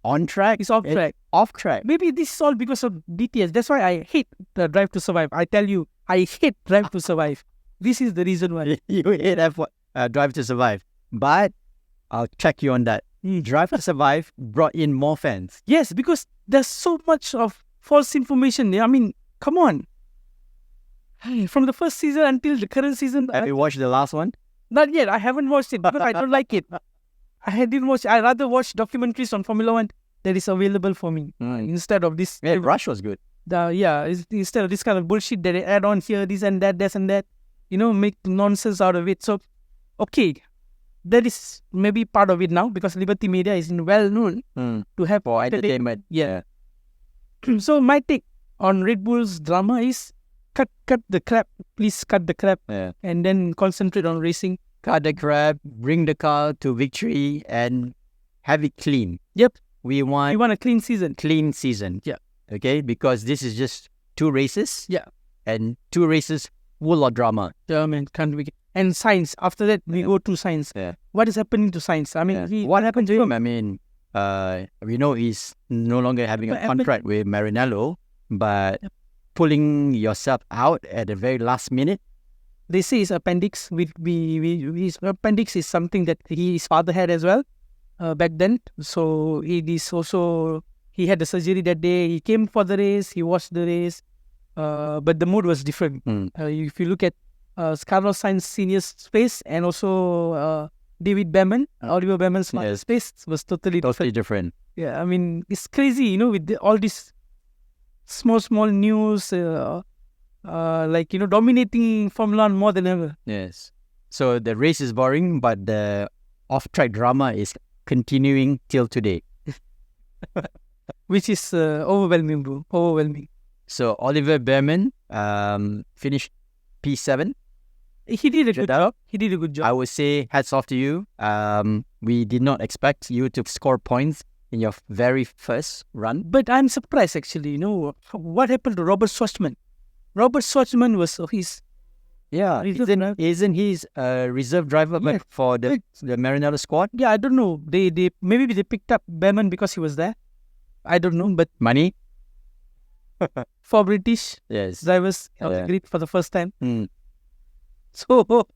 on track. It's off track. Off track. Maybe this is all because of DTS. That's why I hate the Drive to Survive. I tell you, I hate Drive to Survive. This is the reason why. You hate F1, Drive to Survive. But I'll check you on that. Drive to Survive brought in more fans. Yes, because there's so much of false information. I mean, come on. From the first season until the current season. Have you watched the last one? Not yet. I haven't watched it because I don't like it. I didn't watch. I rather watch documentaries on Formula One that is available for me instead of this. Yeah, Rush was good. Instead of this kind of bullshit that they add on here, this and that, make nonsense out of it. So, okay, that is maybe part of it now, because Liberty Media is well known to have for entertainment. Yeah. So my take on Red Bull's drama is cut the crap. Please cut the crap, and then concentrate on racing. Cut the crap, bring the car to victory, and have it clean. Yep. We want a clean season. Clean season. Yeah. Okay, because this is just 2 races. Yeah. And 2 races full of drama. Yeah, man, can't we? And Sainz. After that, we go to Sainz. Yeah. What is happening to Sainz? I mean, what happened to him? I mean, we know he's no longer having a contract with Maranello, but pulling yourself out at the very last minute. They say his appendix. His appendix is something that his father had as well back then. So he had the surgery that day. He came for the race. He watched the race. But the mood was different. If you look at Carlos Sainz Sr.'s face and also David Bearman, Oliver Bearman's face was totally different. Yeah, I mean, it's crazy, with all these small news, dominating Formula One more than ever. Yes. So the race is boring, but the off-track drama is continuing till today. Which is overwhelming, bro. Overwhelming. So Oliver Bearman finished P7. He did a good job. I would say hats off to you. We did not expect you to score points in your very first run. But I'm surprised, actually. What happened to Robert Schwartzman? Robert Schwartzman was his... Yeah, isn't he a reserve driver for the Maranello squad? Yeah, I don't know. Maybe they picked up Bearman because he was there. I don't know, but... Money? For British drivers, great for the first time. So,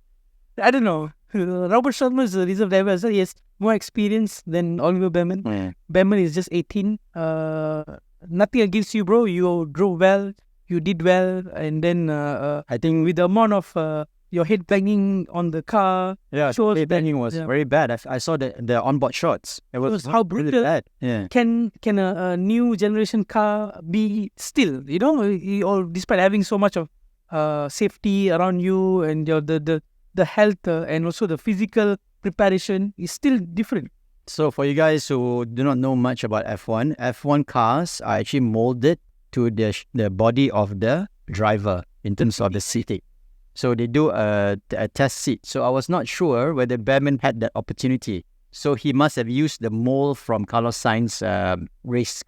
I don't know. Robert Schwartzman is a reserve driver. So he has more experience than Oliver Bearman. Bearman is just 18. Nothing against you, bro. You drove well. You did well. And then, I think with the amount of your head banging on the car. Yeah, head banging was very bad. I saw the onboard shots. It was how brutal. Really bad. Yeah. Can a new generation car be still? Despite having so much of safety around you and the health and also the physical preparation is still different. So for you guys who do not know much about F1 cars are actually molded to the body of the driver in terms of the seating. So they do a test seat. So I was not sure whether Bearman had that opportunity. So he must have used the mold from Carlos Sainz race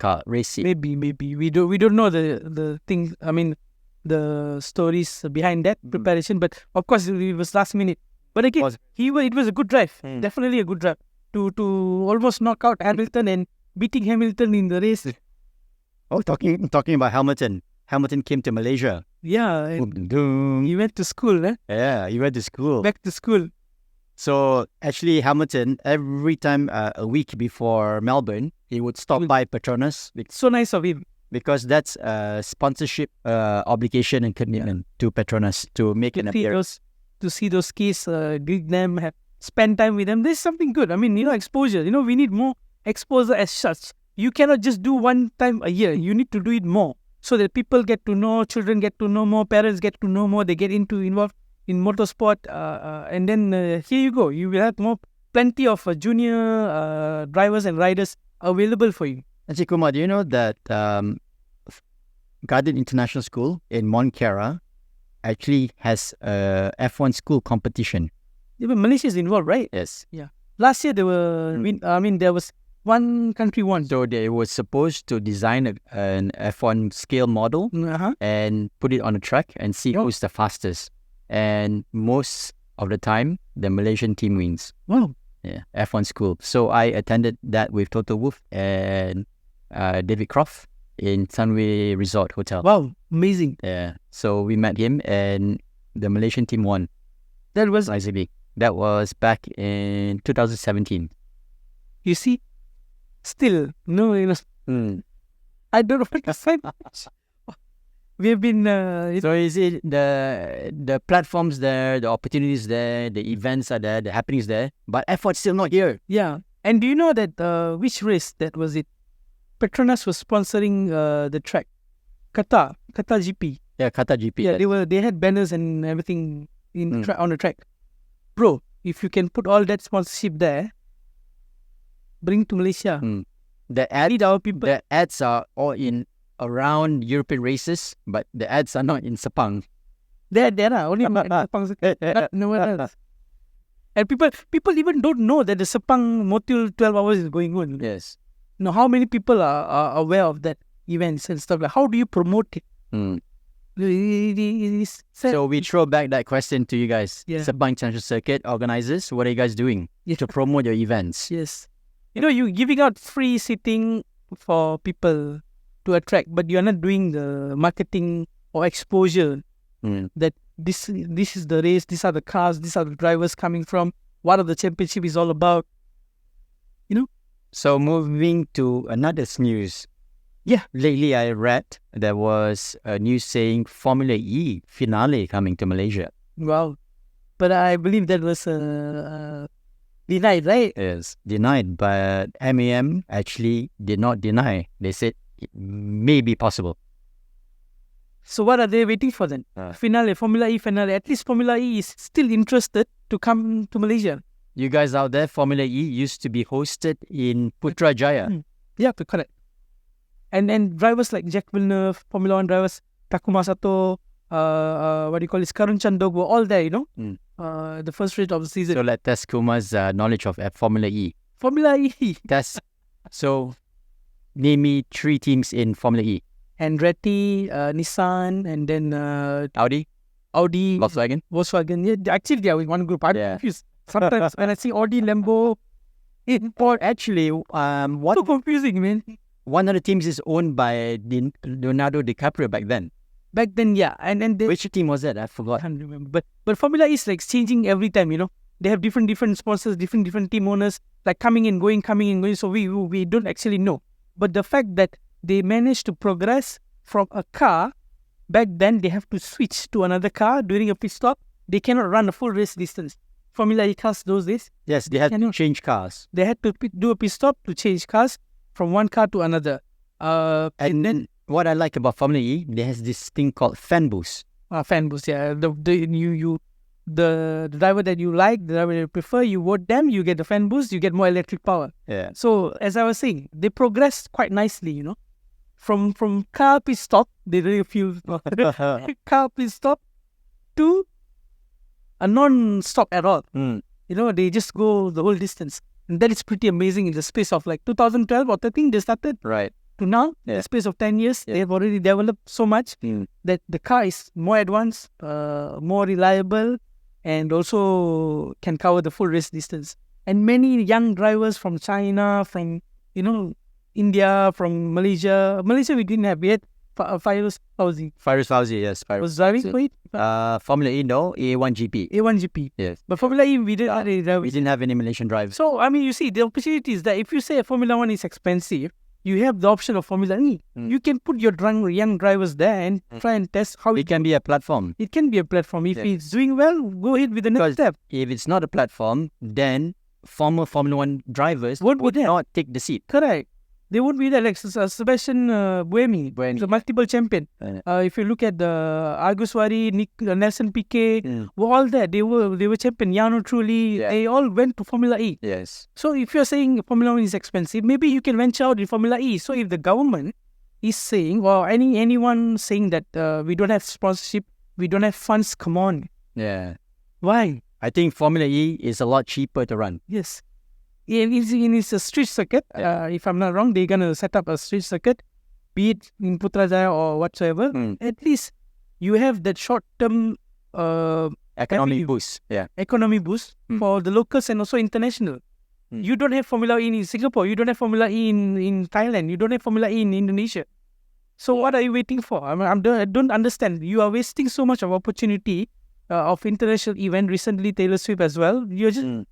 seat. Maybe we don't know the thing. I mean, the stories behind that preparation. But of course, it was last minute. But again, it was a good drive. Definitely a good drive to almost knock out Hamilton and beating Hamilton in the race. Oh, talking about Hamilton. Hamilton came to Malaysia. Yeah. He went to school, eh? Yeah, he went to school. Back to school. So actually, Hamilton, every time a week before Melbourne, he would stop by Petronas. It's so nice of him. Because that's a sponsorship obligation and commitment to Petronas to make an appearance. To see those kids, greet them, spend time with them. There's something good. I mean, exposure. We need more exposure as such. You cannot just do one time a year. You need to do it more. so that people get to know, children get to know more, parents get to know more, they get involved in motorsport, and then here you go. You will have plenty of junior drivers and riders available for you. Actually, Kumar, do you know that Garden International School in Montclair actually has a F1 school competition? Even Malaysia is involved, right? Yes. Last year there were, there was one country won. So they were supposed to design an F1 scale model and put it on a track and see who's the fastest. And most of the time, the Malaysian team wins. Wow. Yeah, F1 school. So I attended that with Toto Wolff and David Croft in Sunway Resort Hotel. Wow, amazing. Yeah. So we met him and the Malaysian team won. That was, ICB. That was back in 2017. you see, still, no, I don't know what to say. We have been... So is it the platforms there, the opportunities there, the events are there, the happenings there, but F1's still not here. Yeah. And do you know that which race that was it? Petronas was sponsoring the track. Qatar GP. Yeah, Qatar GP. Yeah, they had banners and everything on the track. Bro, if you can put all that sponsorship there, bring to Malaysia. The ads are all in around European races, but the ads are not in Sepang. There are only Sepang, nowhere else. And people even don't know that the Sepang Motul 12 hours is going on. Yes. Now, how many people are aware of that events and stuff? Like, how do you promote it? So we throw back that question to you guys. Yeah. Sepang International Circuit organizers, what are you guys doing to promote your events? Yes. You're giving out free seating for people to attract, but you're not doing the marketing or exposure that this is the race, these are the cars, these are the drivers coming from, what are the championship is all about. So moving to another news. Yeah. Lately I read there was a news saying Formula E finale coming to Malaysia. Wow. But I believe that was denied, right? Yes, denied, but MAM actually did not deny. They said it may be possible. So what are they waiting for then? Finale, Formula E finale. At least Formula E is still interested to come to Malaysia. You guys out there, Formula E used to be hosted in Putrajaya. Yeah, correct. And then drivers like Jack Villeneuve, Formula 1 drivers, Takuma Sato, Karun Chandog were all there, the first race of the season. So let's test Kumar's knowledge of Formula E. Formula E. So name me 3 teams in Formula E. Andretti, Nissan, and then Audi, Volkswagen. Yeah, actually they are in one group. I'm confused. Sometimes when I see Audi, Lambo, actually, so confusing, man. One of the teams is owned by Leonardo DiCaprio back then. Back then, yeah. And then which team was that? I forgot. I can't remember. But Formula E is like changing every time, They have different sponsors, different team owners, like coming and going. So we don't actually know. But the fact that they managed to progress from a car, back then they have to switch to another car during a pit stop. They cannot run a full race distance. Formula E cars those days. Yes, they had to change cars. They had to do a pit stop to change cars from one car to another. And then what I like about Formula E, there has this thing called fan boost. Fan boost, yeah. The driver that you like, the driver that you prefer, you vote them, you get the fan boost, you get more electric power. Yeah. So as I was saying, they progressed quite nicely, From car pit stop, they really feel car pit stop to a non-stop at all. They just go the whole distance. And that is pretty amazing in the space of like 2012 or 13, they started. Right. To now, in the space of 10 years, they have already developed so much that the car is more advanced, more reliable, and also can cover the full race distance. And many young drivers from China, from, India, from Malaysia. Malaysia, we didn't have yet. Fairuz Fauzi. Yes. Was driving for it? Formula E, no. A1 GP. A1 GP. Yes. But Formula E, we didn't have any drivers. We didn't have any Malaysian drivers. So, you see, the opportunity is that if you say Formula 1 is expensive, you have the option of Formula E. You can put your young drivers there and try and test how it can be a platform. It can be a platform. If it's doing well, go ahead with the next step. If it's not a platform, then former Formula 1 drivers would not take the seat. Correct. They won't be there. Like Sebastian Buemi, Buemi. the multiple champion. If you look at the Arguswari, Nelson Piquet, were all there. They were champion. Yano Trulli, they all went to Formula E. Yes. So if you're saying Formula 1 is expensive, maybe you can venture out in Formula E. So if the government is saying, or anyone saying that we don't have sponsorship, we don't have funds, come on. Yeah. Why? I think Formula E is a lot cheaper to run. Yes. It's a street circuit. If I'm not wrong, they're going to set up a street circuit, be it in Putrajaya or whatsoever. At least you have that short-term Economic boost. Yeah. economy boost for the locals and also international. You don't have Formula E in Singapore. You don't have Formula E in Thailand. You don't have Formula E in Indonesia. So what are you waiting for? I don't understand. You are wasting so much of opportunity of international event. Recently, Taylor Swift as well. You're just...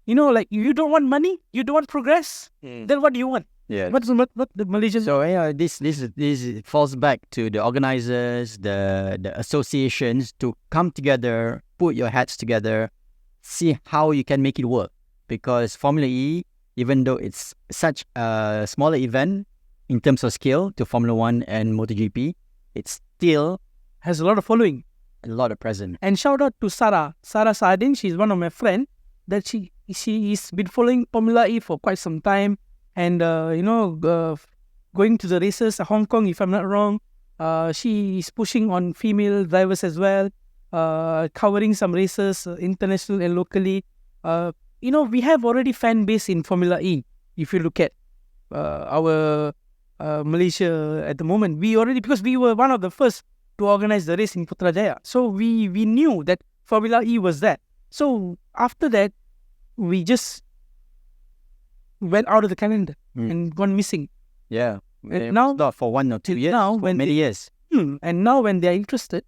like you don't want money, you don't want progress. Then what do you want? Yeah. What the Malaysians? So this falls back to the organizers, the associations to come together, put your heads together, see how you can make it work. Because Formula E, even though it's such a smaller event in terms of scale to Formula 1 and MotoGP, it still has a lot of following, a lot of presence. And shout out to Sarah Sardin. She's one of my friends. That she's been following Formula E for quite some time, and going to the races, Hong Kong, if I'm not wrong. She is pushing on female drivers as well, covering some races, international and locally. We have already fan base in Formula E. If you look at our Malaysia at the moment, because we were one of the first to organize the race in Putrajaya, so we knew that Formula E was there. So after that, we just went out of the calendar and gone missing. Yeah. And now, not for 1 or 2 years, now for many years. And now when they're interested,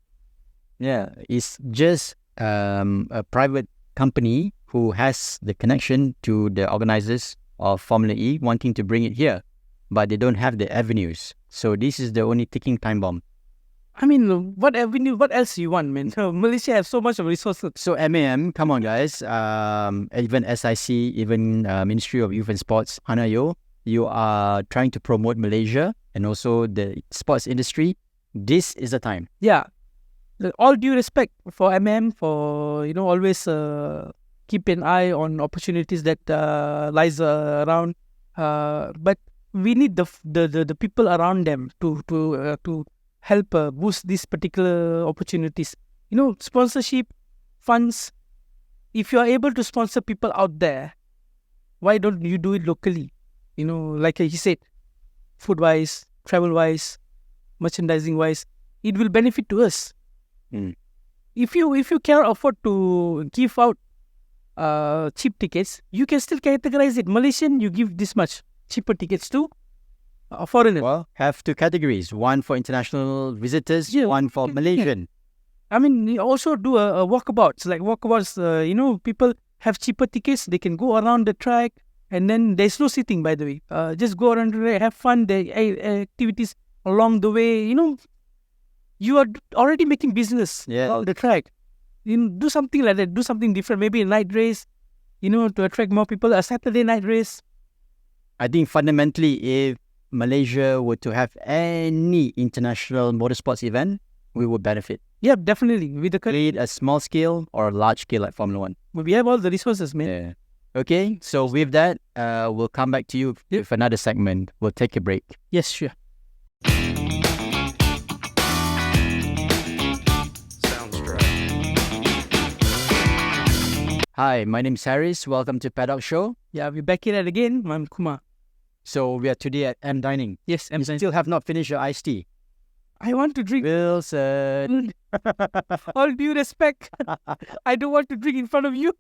it's just a private company who has the connection to the organizers of Formula E wanting to bring it here, but they don't have the avenues. So this is the only ticking time bomb. I mean, what else do you want, man? Malaysia has so much of resources. So MAM, come on guys, even SIC, even Ministry of Youth and Sports, Hanayo, you are trying to promote Malaysia and also the sports industry. This is the time. Yeah. All due respect for MM for, always keep an eye on opportunities that lies around. But we need the people around them to help boost these particular opportunities. Sponsorship, funds. If you are able to sponsor people out there, why don't you do it locally? Like he said, food-wise, travel-wise, merchandising-wise, it will benefit to us. If you cannot afford to give out cheap tickets, you can still categorize it. Malaysian, you give this much cheaper tickets to foreigner. Well, have 2 categories. One for international visitors, one for Malaysian. I mean, you also do a walkabouts. Like walkabouts, people have cheaper tickets. They can go around the track. And then there's no sitting, by the way. Just go around the track, have fun. The activities along the way. You are already making business on the track. Do something like that. Do something different. Maybe a night race, to attract more people. A Saturday night race. I think fundamentally, if Malaysia were to have any international motorsports event, we would benefit. Yeah, definitely. With the Be it a small scale or a large scale like Formula 1. We have all the resources, man. Yeah. Okay, so with that, we'll come back to you with another segment. We'll take a break. Yes, sure. Hi, my name's Harris. Welcome to Paddock Show. Yeah, we're back here again. I'm Kumar. So we are today at M Dining. Yes, M Dining. Still have not finished your iced tea. I want to drink. Wilson. All due respect, I don't want to drink in front of you.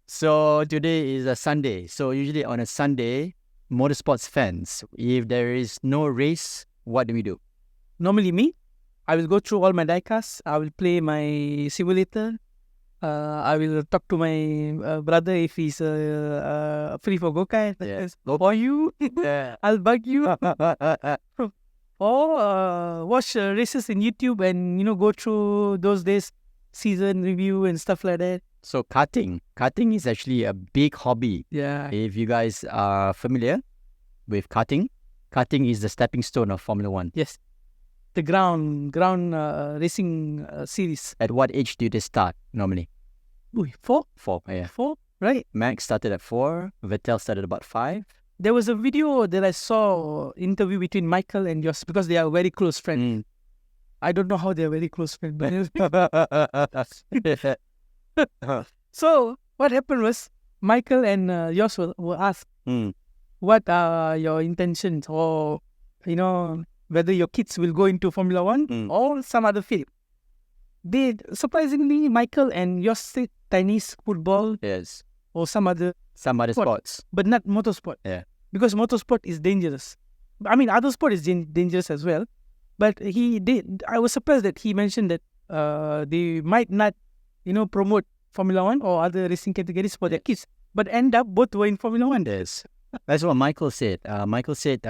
So today is a Sunday. So usually on a Sunday, motorsports fans, if there is no race, what do we do? Normally me, I will go through all my diecasts. I will play my simulator. I will talk to my brother if he's free for go-kart. Yes. For you, I'll bug you. Or watch races in YouTube and, go through those days, season review and stuff like that. So karting is actually a big hobby. Yeah. If you guys are familiar, with karting. Karting is the stepping stone of Formula One. Yes. The ground racing series. At what age do they start normally? Ooh, 4? 4. Yeah. 4, right? Max started at 4. Vettel started about 5. There was a video that I saw, interview between Michael and yours, because they are very close friends. I don't know how they are very close friends, but so what happened was Michael and yours were asked what are your intentions, or whether your kids will go into Formula One or some other field. They surprisingly, Michael and yours said tennis, football, Yes. or some other Sports. but not motorsport. Yeah. Because motorsport is dangerous. I mean, other sport is dangerous as well. But I was surprised that he mentioned that they might not, promote Formula One or other racing categories for their kids. But end up both were in Formula One. Yes. That's what Michael said. Michael said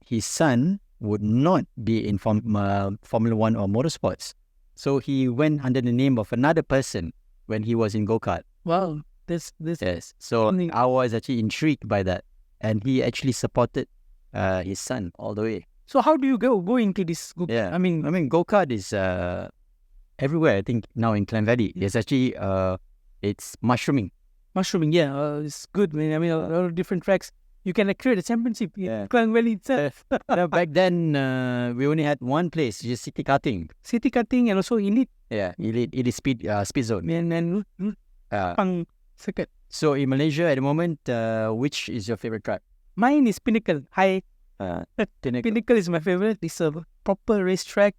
his son would not be in Formula One or motorsports. So he went under the name of another person when he was in Go Kart. Wow. This. Yes. So I was actually intrigued by that. And he actually supported his son all the way. So how do you go into this? Yeah. I mean, Go Kart is everywhere. I think now in Klang Valley, it's actually it's mushrooming. yeah, it's good, man. I mean, a lot of different tracks. You can create a championship in Klang Valley itself. Back then, we only had one place, just City Karting. City Karting and also Elite. Yeah, Elite Speedzone. And Sepang circuit. So in Malaysia at the moment, which is your favorite track? Mine is Pinnacle. Pinnacle. Is my favorite. It's a proper racetrack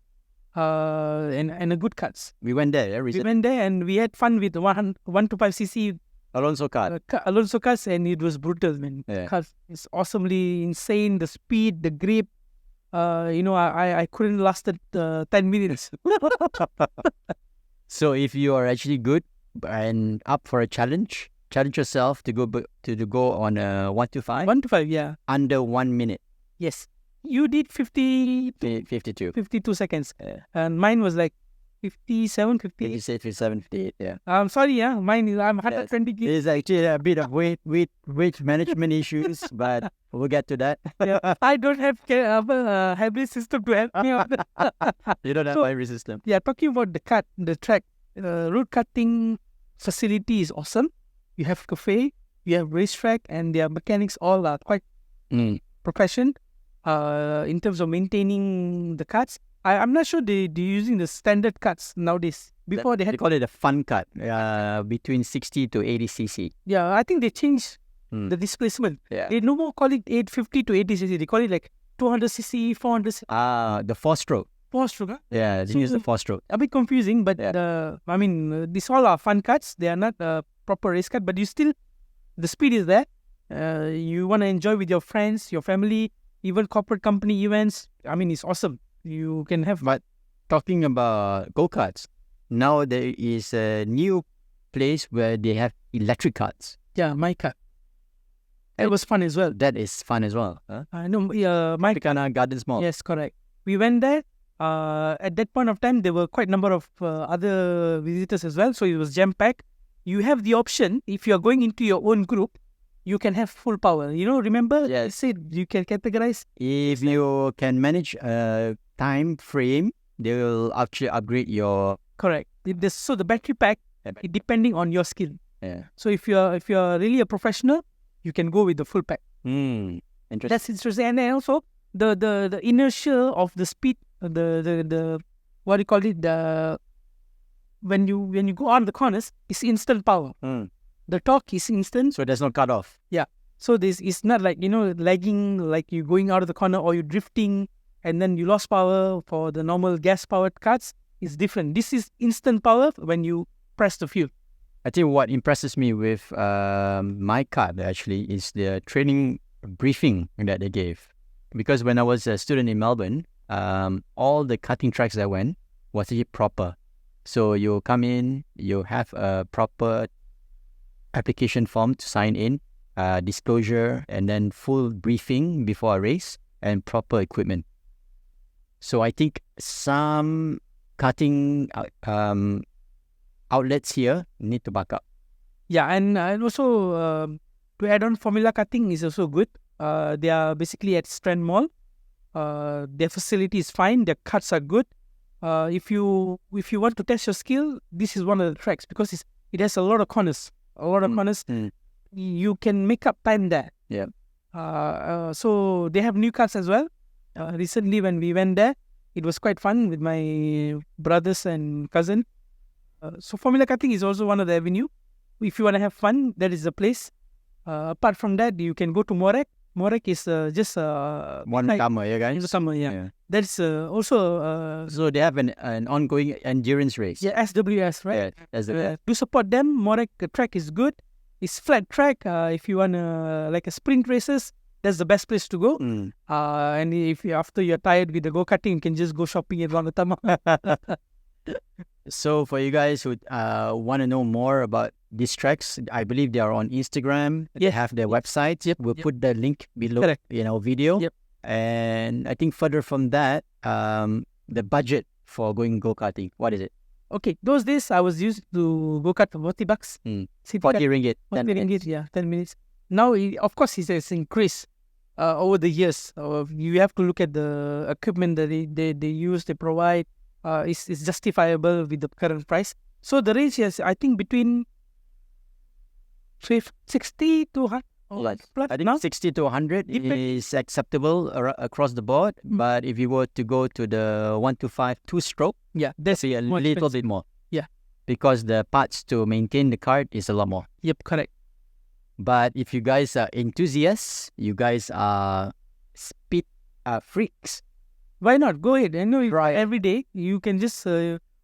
and a good karts. We went there, yeah, We recently. went there and we had fun with 125cc Alonso Kart. Alonso cars, and it was brutal, man. Yeah. Cars, it's awesomely insane. The speed, the grip. I couldn't last 10 minutes. So if you are actually good and up for a challenge yourself to go on a 125 125, yeah. under 1 minute. Yes. You did 52. 52 seconds. Yeah. And mine was like 57, 58. 56, 57, 58, yeah. I'm sorry, yeah. Mine is, I'm 120 kg. There's actually a bit of weight management issues, but we'll get to that. Yeah. I don't have a hybrid system to help me out. You don't have So- every system. Yeah, talking about the track, Rud Karting facility is awesome. You have cafe, you have racetrack, and their mechanics all are quite professional in terms of maintaining the karts. I'm not sure they're using the standard karts nowadays. Before they They had, call it a fun cut, between 60 to 80 cc. yeah, I think they changed the displacement. Yeah. They no more call it 850 to 80 cc. They call it like 200 cc, 400 cc. The 4-stroke. 4-stroke. Huh? Yeah, they use the 4-stroke. A bit confusing, but Yeah. these all are fun karts. They are not proper race kart, but the speed is there. You want to enjoy with your friends, your family, even corporate company events. I mean, it's awesome. You can have. But talking about go-karts, now there is a new place where they have electric karts. Yeah, my kart. It was fun as well. That is fun as well. Huh? I know. My Tropicana Gardens Mall. Yes, correct. We went there. At that point of time, there were quite a number of other visitors as well. So it was jam-packed. You have the option, if you are going into your own group, you can have full power. Remember? Yes. I said you can categorize. If you can manage a time frame, they will actually upgrade your. Correct. So the battery pack, it depending on your skill. Yeah. So if you're really a professional, you can go with the full pack. Interesting. That's interesting. And then also the inertia of the speed, the what do you call it? When you go on the corners, it's instant power. The torque is instant. So there's no cutoff. Yeah. So this is not like lagging, like you going out of the corner or you drifting and then you lost power for the normal gas powered cars. It's different. This is instant power when you press the fuel. I think what impresses me with my kart actually is the training briefing that they gave. Because when I was a student in Melbourne, all the karting tracks I went was actually proper. So you come in, you have a proper application form to sign in, disclosure, and then full briefing before a race and proper equipment. So I think some karting outlets here need to back up. Yeah, and also to add on, Formula Karting is also good. They are basically at Strand Mall. Their facility is fine. Their cuts are good. If you want to test your skill, this is one of the tracks because it has a lot of corners. You can make up time there. Yeah. So they have new cars as well. Recently when we went there, it was quite fun with my brothers and cousin. So Formula Karting is also one of the avenue. If you want to have fun, that is the place. Apart from that, you can go to Morac. Morac is just One summer, yeah, guys. in the summer. Yeah. That's also So they have an ongoing endurance race. yeah, SWS, right? Yeah, that's the Do support them. Morac track is good. It's flat track. If you want like a sprint races, that's the best place to go. And if after you're tired with the go karting, you can just go shopping around Utama. So for you guys who want to know more about these tracks, I believe they are on Instagram. They Yeah. have their websites. We'll put the link below Correct. in our video. Yep. And I think further from that, the budget for going go-karting, what is it? Okay, those days I was used to go kart for $40. City 40 kart, ringgit. 40 10 ringgit, yeah, 10 minutes. Now, of course, it has increased over the years. You have to look at the equipment that they use, they provide. It's justifiable with the current price. So the range is, I think, between 60 to 100. I think now? 60 to 100 is acceptable across the board. But if you were to go to the 125 two-stroke, Yeah, that's see a more little expensive. bit more. Yeah. Because the parts to maintain the cart is a lot more. Yep, correct. But if you guys are enthusiasts, you guys are speed freaks. Why not? Go ahead. I know Right. every day you can just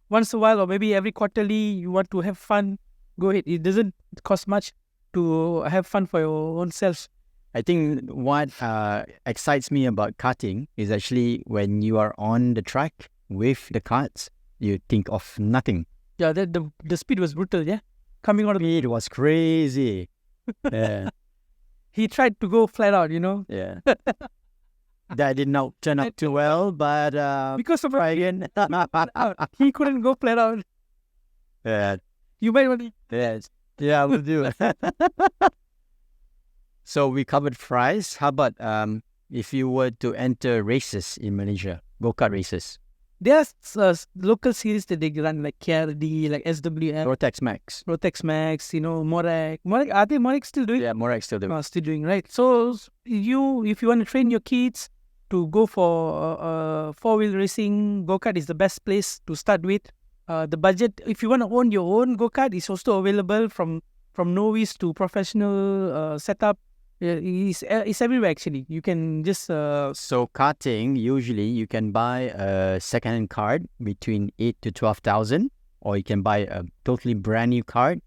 once a while or maybe every quarterly you want to have fun. Go ahead. It doesn't cost much to have fun for your own self. I think what excites me about karting is actually when you are on the track with the karts, you think of nothing. Yeah, the speed was brutal. Yeah, coming out of It was crazy. Yeah, he tried to go flat out. yeah. That did not turn out too well, but Because of try again. he couldn't go flat out. Yeah, You might want to. yes. Yeah, we'll do. So we covered price. How about if you were to enter races in Malaysia, go-kart races, There's local series that they run like KRD, like SWM, Rotex Max. Rotex Max, Morac. Are they Morac still doing? Yeah, Morac still do. Still doing, right? So if you want to train your kids to go for four-wheel racing, go-kart is the best place to start with. The budget, if you want to own your own go-kart, is also available from novice to professional setup. It's everywhere actually. You can just So karting, usually you can buy a second-hand cart between 8 to 12,000, or you can buy a totally brand new cart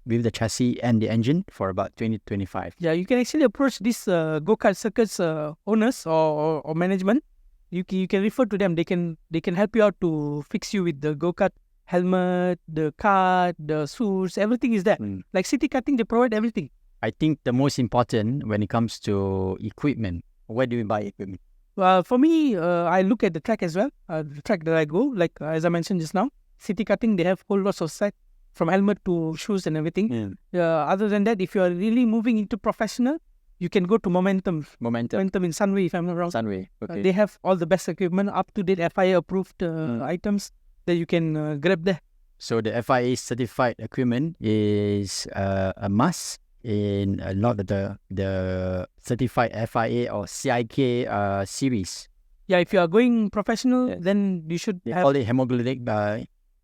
with the chassis and the engine for about 20 to 25. yeah, you can actually approach these go-kart circuits owners or management. You can refer to them. They can help you out to fix you with the go-kart helmet, the cart, the suits, everything is there. Like city karting, they provide everything. I think the most important when it comes to equipment, where do you buy equipment? Well, for me, I look at the track as well. The track that I go, like as I mentioned just now, city karting, they have whole lots of set from helmet to shoes and everything. Other than that, if you are really moving into professional, you can go to Momentum in Sunway, if I'm not wrong. Sunway. Okay. They have all the best equipment, up-to-date FIA approved items that you can grab there. So the FIA certified equipment is a must in a lot of the certified FIA or CIK series. Yeah, if you are going professional, Yes. then you should They have. call it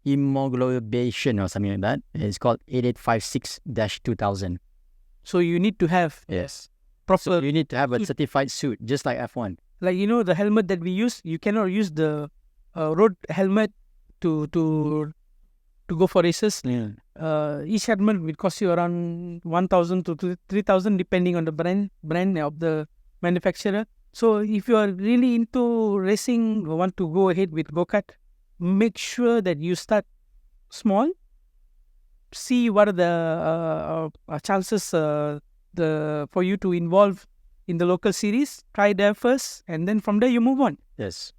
hemoglobation or something like that. It's called 8856-2000. So you need to have Yes. proper, So you need to have a suit. certified suit, just like F1. like the helmet that we use. You cannot use the road helmet to go for races. Each helmet will cost you around 1,000 to 3,000 depending on the brand of the manufacturer. So if you are really into racing or want to go ahead with go-kart, make sure that you start small. See what are the chances for you to involve in the local series. Try there first, and then from there you move on. Yes.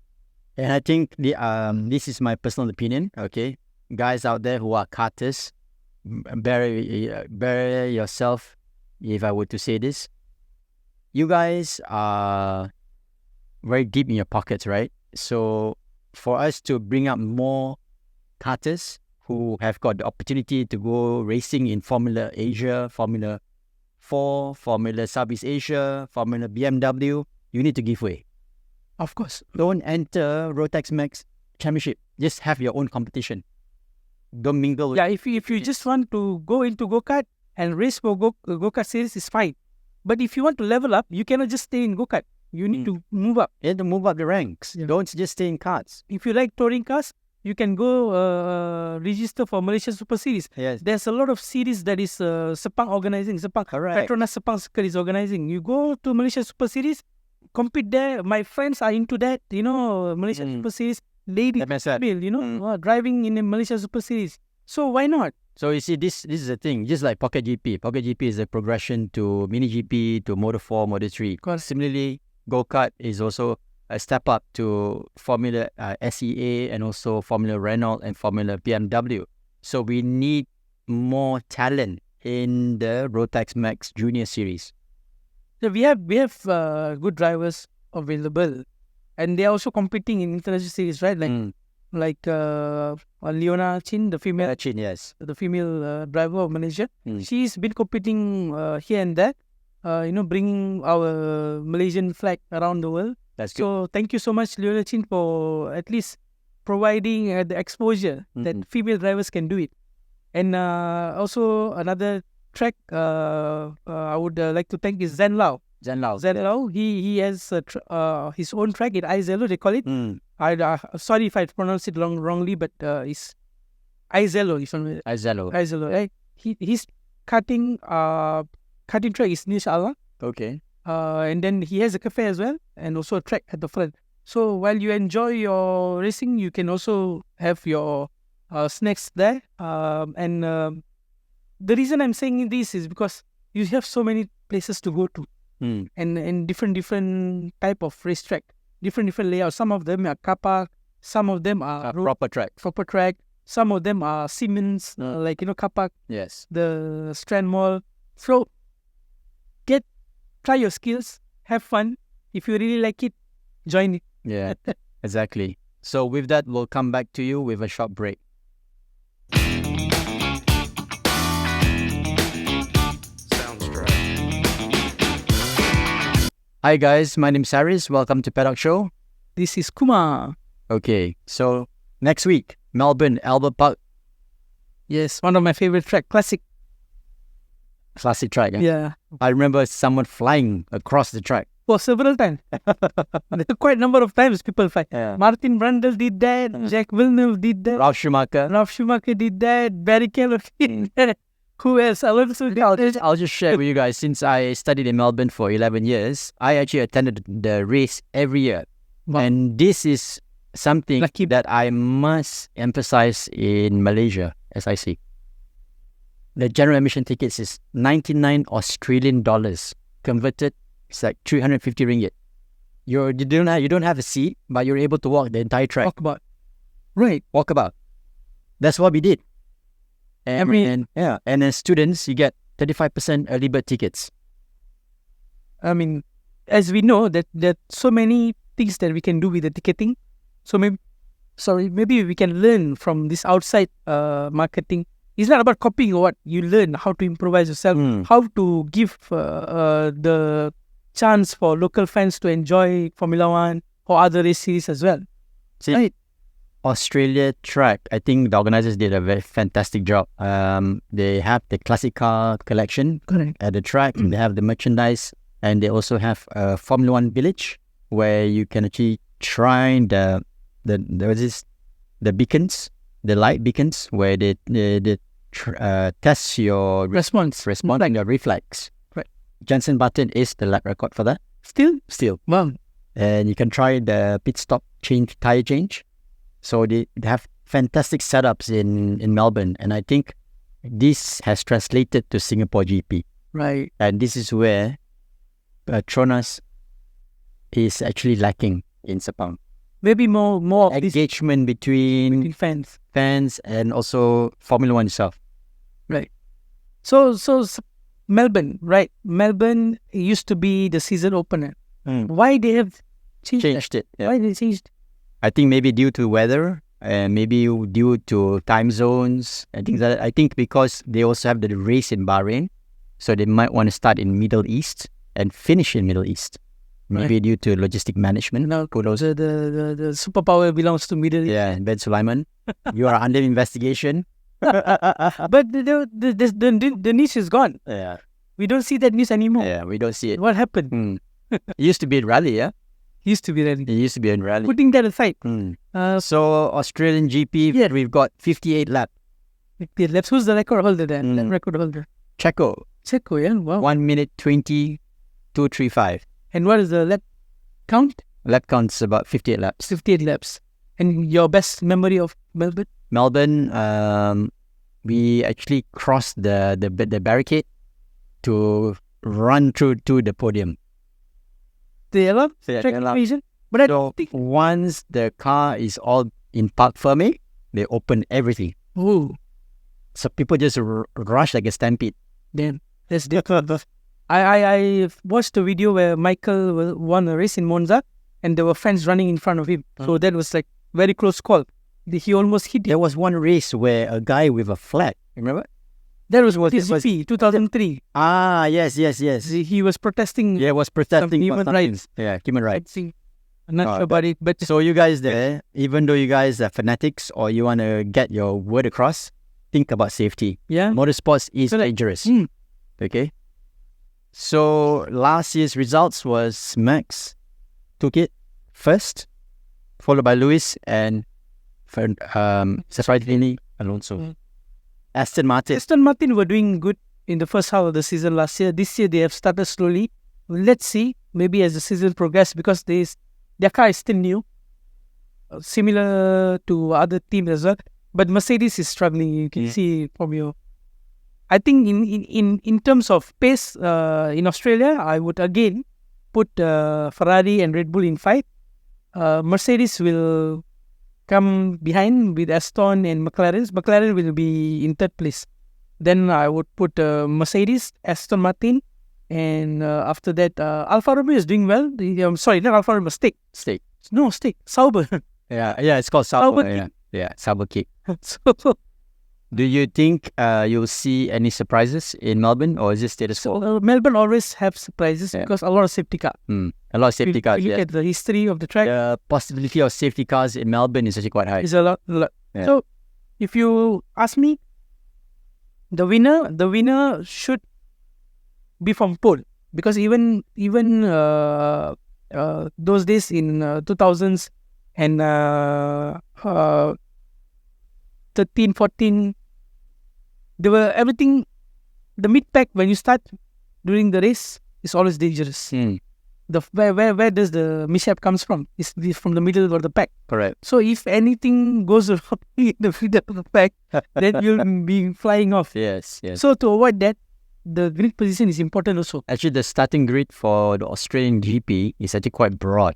And I think this is my personal opinion, okay? Guys out there who are karters, bear yourself, if I were to say this. you guys are very deep in your pockets, right? So for us to bring up more karters who have got the opportunity to go racing in Formula Asia, Formula 4, Formula Southeast Asia, Formula BMW, you need to give way. Of course. Don't enter Rotax Max Championship. Just have your own competition. Don't mingle with... Yeah, if you just want to go into go-kart and race for go-kart series, is fine. But if you want to level up, you cannot just stay in go-kart. You need to move up. You have to move up the ranks. Yeah. Don't just stay in karts. If you like touring cars, you can go register for Malaysia Super Series. Yes. There's a lot of series that is Sepang organizing. Sepang, Correct. Petronas Sepang Circle is organizing. You go to Malaysia Super Series, compete there. My friends are into that. Malaysia Super Series, lady, MSL. female, driving in a Malaysia Super Series. So why not? So you see, this is the thing. Just like Pocket GP. Pocket GP is a progression to Mini GP, to Moto 4, Moto 3. Similarly, Go-Kart is also a step up to Formula SEA and also Formula Renault and Formula BMW. So we need more talent in the Rotax Max Junior Series. So we have good drivers available, and they are also competing in international series, right? Like Leona Chin, the female Chin, yes. the female driver of Malaysia. Mm. She's been competing here and there, bringing our Malaysian flag around the world. That's good. So thank you so much, Leona Chin, for at least providing the exposure that female drivers can do it. And also another track I would like to thank is Zen Lau. Zen Lau. Zen Lau, he has his own track in Izelo, they call it. I sorry if I pronounced it wrongly, but it's Izelo. Izelo, right? His karting track is Inshallah. Okay. And then he has a cafe as well, and also a track at the front. So while you enjoy your racing, you can also have your snacks there. And the reason I'm saying this is because you have so many places to go to, and different type of racetrack, different layouts. Some of them are car park, some of them are Proper track. some of them are Siemens, car park. Yes. The Strand Mall. So try your skills, have fun. If you really like it, join it. Yeah, exactly. So with that, we'll come back to you with a short break. Hi guys, my name's Saris. Welcome to Paddock Show. This is Kumar. Okay, so next week, Melbourne, Albert Park. Yes, one of my favorite track, classic. Classic track. Yeah. I remember someone flying across the track. For several times. Quite a number of times people fly. Yeah. Martin Brundle did that. Jack Villeneuve did that. Ralf Schumacher did that. Barry Keller did that. Who else? Alonso did that. I'll just share with you guys. Since I studied in Melbourne for 11 years, I actually attended the race every year. Wow. And this is something that I must emphasize in Malaysia, as I see. The general admission tickets is 99 Australian dollars. Converted, it's like 350 ringgit. You don't have a seat, but you're able to walk the entire track. Walk about. That's what we did. And as students, you get 35% early bird tickets. I mean, as we know, that there are so many things that we can do with the ticketing. So maybe we can learn from this outside marketing. It's not about copying or what. You learn how to improvise yourself, how to give the chance for local fans to enjoy Formula One or other race series as well. See, right? Australia track, I think the organizers did a very fantastic job. They have the classic car collection at the track. They have the merchandise, and they also have a Formula One village where you can actually try the beacons, the light beacons, where they test your response and your reflex. Right. Jensen Button is the lap record for that. Still. Wow. And you can try the pit stop tire change. So they have fantastic setups in Melbourne, and I think this has translated to Singapore GP. Right. And this is where Petronas is actually lacking in Sepang. Maybe more engagement between fans and also Formula One itself. Right. So Melbourne, right? Melbourne used to be the season opener. Why they have changed Changed it. Yeah. Why they changed? I think maybe due to weather and maybe due to time zones and things like that. I think because they also have the race in Bahrain, so they might want to start in Middle East and finish in Middle East. Maybe due to logistic management. Now, Who knows? the superpower belongs to Middle East. Yeah, Ben Sulaiman, you are under investigation. But the niche is gone. Yeah, We don't see that news anymore. yeah, we don't see it. What happened? It used to be in Raleigh, yeah? Used to be ready. It used to be in Raleigh. Putting that aside, So Australian GP, Yeah. we've got 58 laps. the laps. Who's the record holder there? Mm. Lap record holder. Checo, Checo, yeah. Wow. 1 minute 20.235. And what is the lap count? Lap counts about 58 laps. 58 laps. And your best memory of Melbourne? Melbourne, we actually crossed the barricade to run through to the podium. The alarm? Yeah, Track the alarm. division? But I So think... once the car is all in park fermé, they open everything. Oh, So people just rush like a stampede. damn. That's different. I watched a video where Michael won a race in Monza and there were fans running in front of him. So that was like very close call. He almost hit it. There was one race where a guy with a flag, remember? That was it was- GP 2003. Ah, yes. He was protesting Yeah, was protesting for human something. rights. Yeah, human rights. something. I'm not Oh, sure about it, but So you guys there, even though you guys are fanatics or you want to get your word across, think about safety. yeah. Motorsports is So like- dangerous. Mm. Okay. So last year's results was Max took it first, followed by Lewis and surprisingly Alonso. Mm. Aston Martin. Aston Martin were doing good in the first half of the season last year. This year they have started slowly. Let's see, maybe as the season progresses, because their car is still new, similar to other teams as well. But Mercedes is struggling. You can see from your. I think in terms of pace in Australia, I would again put Ferrari and Red Bull in fight. Mercedes will come behind with Aston and McLaren. McLaren will be in third place. Then I would put Mercedes, Aston Martin, and after that, Alfa Romeo is doing well. I'm sorry, not Alfa Romeo, Stick. Stick. No, Stick. Sauber. Yeah, it's called Sauber. Sauber Yeah, Sauber kick. so, Do you think you'll see any surprises in Melbourne, or is it status quo? Melbourne always have surprises Yeah. because a lot of safety car. A lot of safety cars. Look Yeah. at the history of the track. The possibility of safety cars in Melbourne is actually quite high. Is a lot. Yeah. So, if you ask me, the winner should be from pole, because even those days in 2000s and 13, 14, they were everything. The mid pack when you start during the race is always dangerous. Where does the mishap comes from? Is from the middle or the pack? Correct. So if anything goes wrong in the middle of the pack, then you'll be flying off. Yes. So to avoid that, the grid position is important also. Actually, the starting grid for the Australian GP is actually quite broad.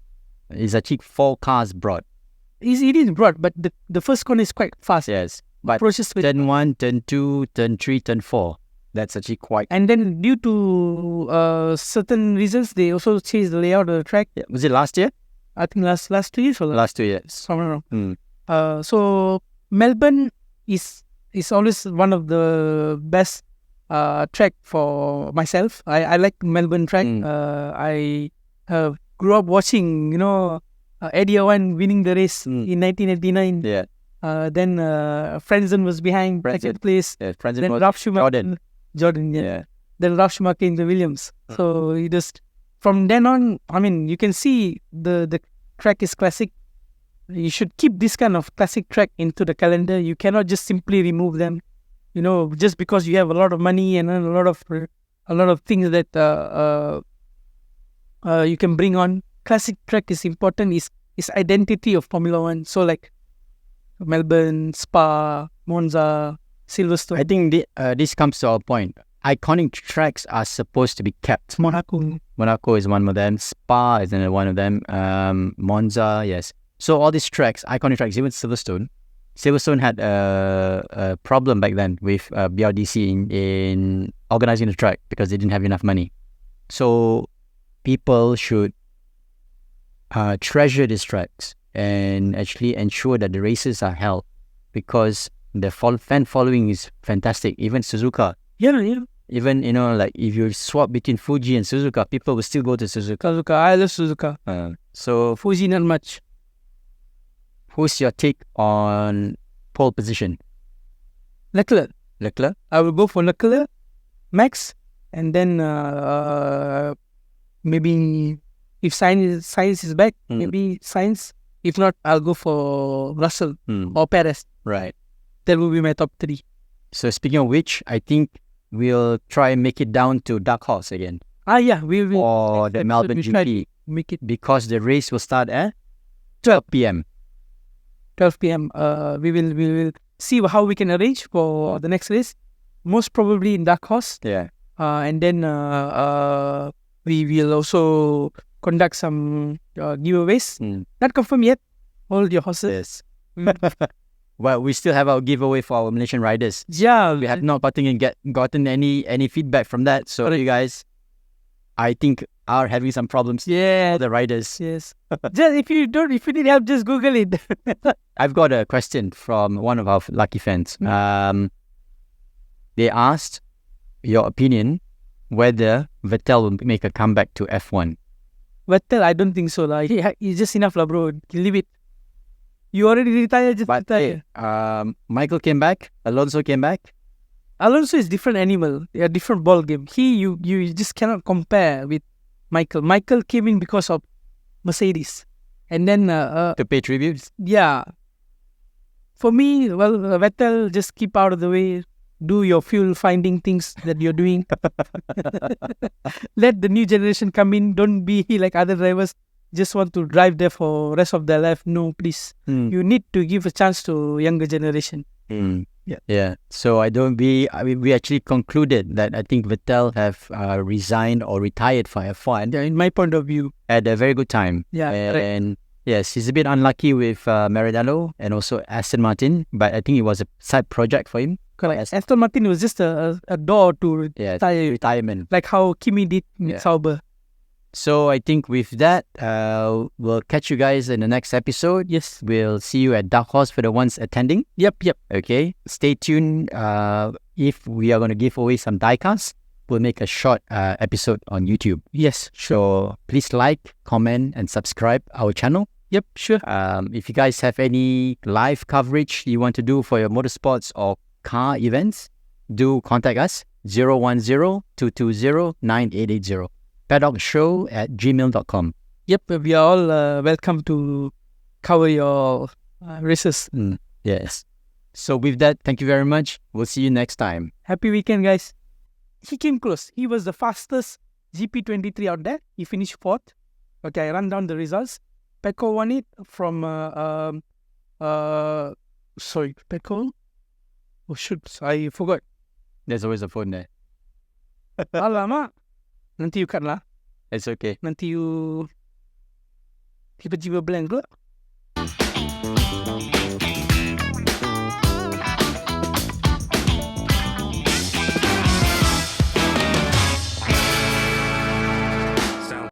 It's actually 4 cars broad. It is broad, but the first corner is quite fast. Yes. But Approaches with, turn 1, turn 2, turn 3, turn 4. That's actually quite... and then due to certain reasons, they also changed the layout of the track. Yeah. Was it last year? I think last 2 years or Last 2 years. somewhere around. So Melbourne is always one of the best track for myself. I like Melbourne track. I grew up watching, Eddie Owen winning the race in 1989. Yeah. Then Frenzen was behind second place. Yeah. Francis Then was Ralph Schumacher. Jordan. yeah. Yeah. Then Ralph Schumacher in the Williams. So he just, from then on, I mean, you can see the track is classic. You should keep this kind of classic track into the calendar. You cannot just simply remove them. Just because you have a lot of money and a lot of things that you can bring on. Classic track is important. Is identity of Formula One. So like Melbourne, Spa, Monza, Silverstone. I think this comes to our point. Iconic tracks are supposed to be kept. Monaco is one of them. Spa is another one of them. Monza, yes. So all these tracks, iconic tracks, even Silverstone had a problem back then with BRDC in organizing the track because they didn't have enough money. So people should treasure these tracks and actually ensure that the races are held, because the fan following is fantastic. Even Suzuka, Yeah. even like if you swap between Fuji and Suzuka, people will still go to Suzuka. Suzuka. I love Suzuka. So Fuji not much. who's your take on pole position? Leclerc. Leclerc? I will go for Leclerc, Max, and then maybe if Sainz is back, maybe Sainz. If not, I'll go for Russell or Perez. Right. That will be my top 3. So speaking of which, I think we'll try and make it down to Dark Horse again. Yeah, we will. Or the Melbourne GP. Make it Because the race will start at 12 p.m. 12 p.m. We will see how we can arrange for the next race. Most probably in Dark Horse. Yeah. And then we will also conduct some giveaways. Not confirmed yet. Hold your horses. Yes. Well, we still have our giveaway for our Malaysian riders. Yeah. We have not gotten any feedback from that. So you guys, I think, are having some problems. Yeah. The riders. Yes. Just if you need help, just Google it. I've got a question from one of our lucky fans. They asked your opinion whether Vettel will make a comeback to F1. Vettel, I don't think so. He's just enough, bro. Leave it. You already retired, just retire. Michael came back. Alonso came back. Alonso is different animal. A different ball game. You just cannot compare with Michael. Michael came in because of Mercedes. And then... to pay tributes? Yeah. For me, Vettel, just keep out of the way. Do your fuel finding things that you're doing. Let the new generation come in. Don't be like other drivers. Just want to drive there for rest of their life. No, please. You need to give a chance to younger generation. Yeah. So we actually concluded that I think Vettel have resigned or retired for F1. Yeah, in my point of view. At a very good time. Yeah. And yes, he's a bit unlucky with Maranello and also Aston Martin, but I think it was a side project for him. Correct. Aston Martin was just a door to retirement. Like how Kimi did with Sauber. So I think with that, we'll catch you guys in the next episode. Yes. We'll see you at Dark Horse for the ones attending. Yep. Okay. Stay tuned. If we are going to give away some diecasts, we'll make a short episode on YouTube. Yes, sure. So please like, comment, and subscribe our channel. Yep, sure. If you guys have any live coverage you want to do for your motorsports or car events, do contact us 010-220-9880. paddockshow@gmail.com. Yep, we are all welcome to cover your races. Yes. So with that, thank you very much. We'll see you next time. Happy weekend, guys. He came close. He was the fastest GP23 out there. He finished 4th. Okay, I run down the results. Pecco won it from Pecco. Oh shoot, I forgot. There's always a phone there. Alamak. Nanti you cut lah. It's okay. Nanti you tiba-tiba blank pula.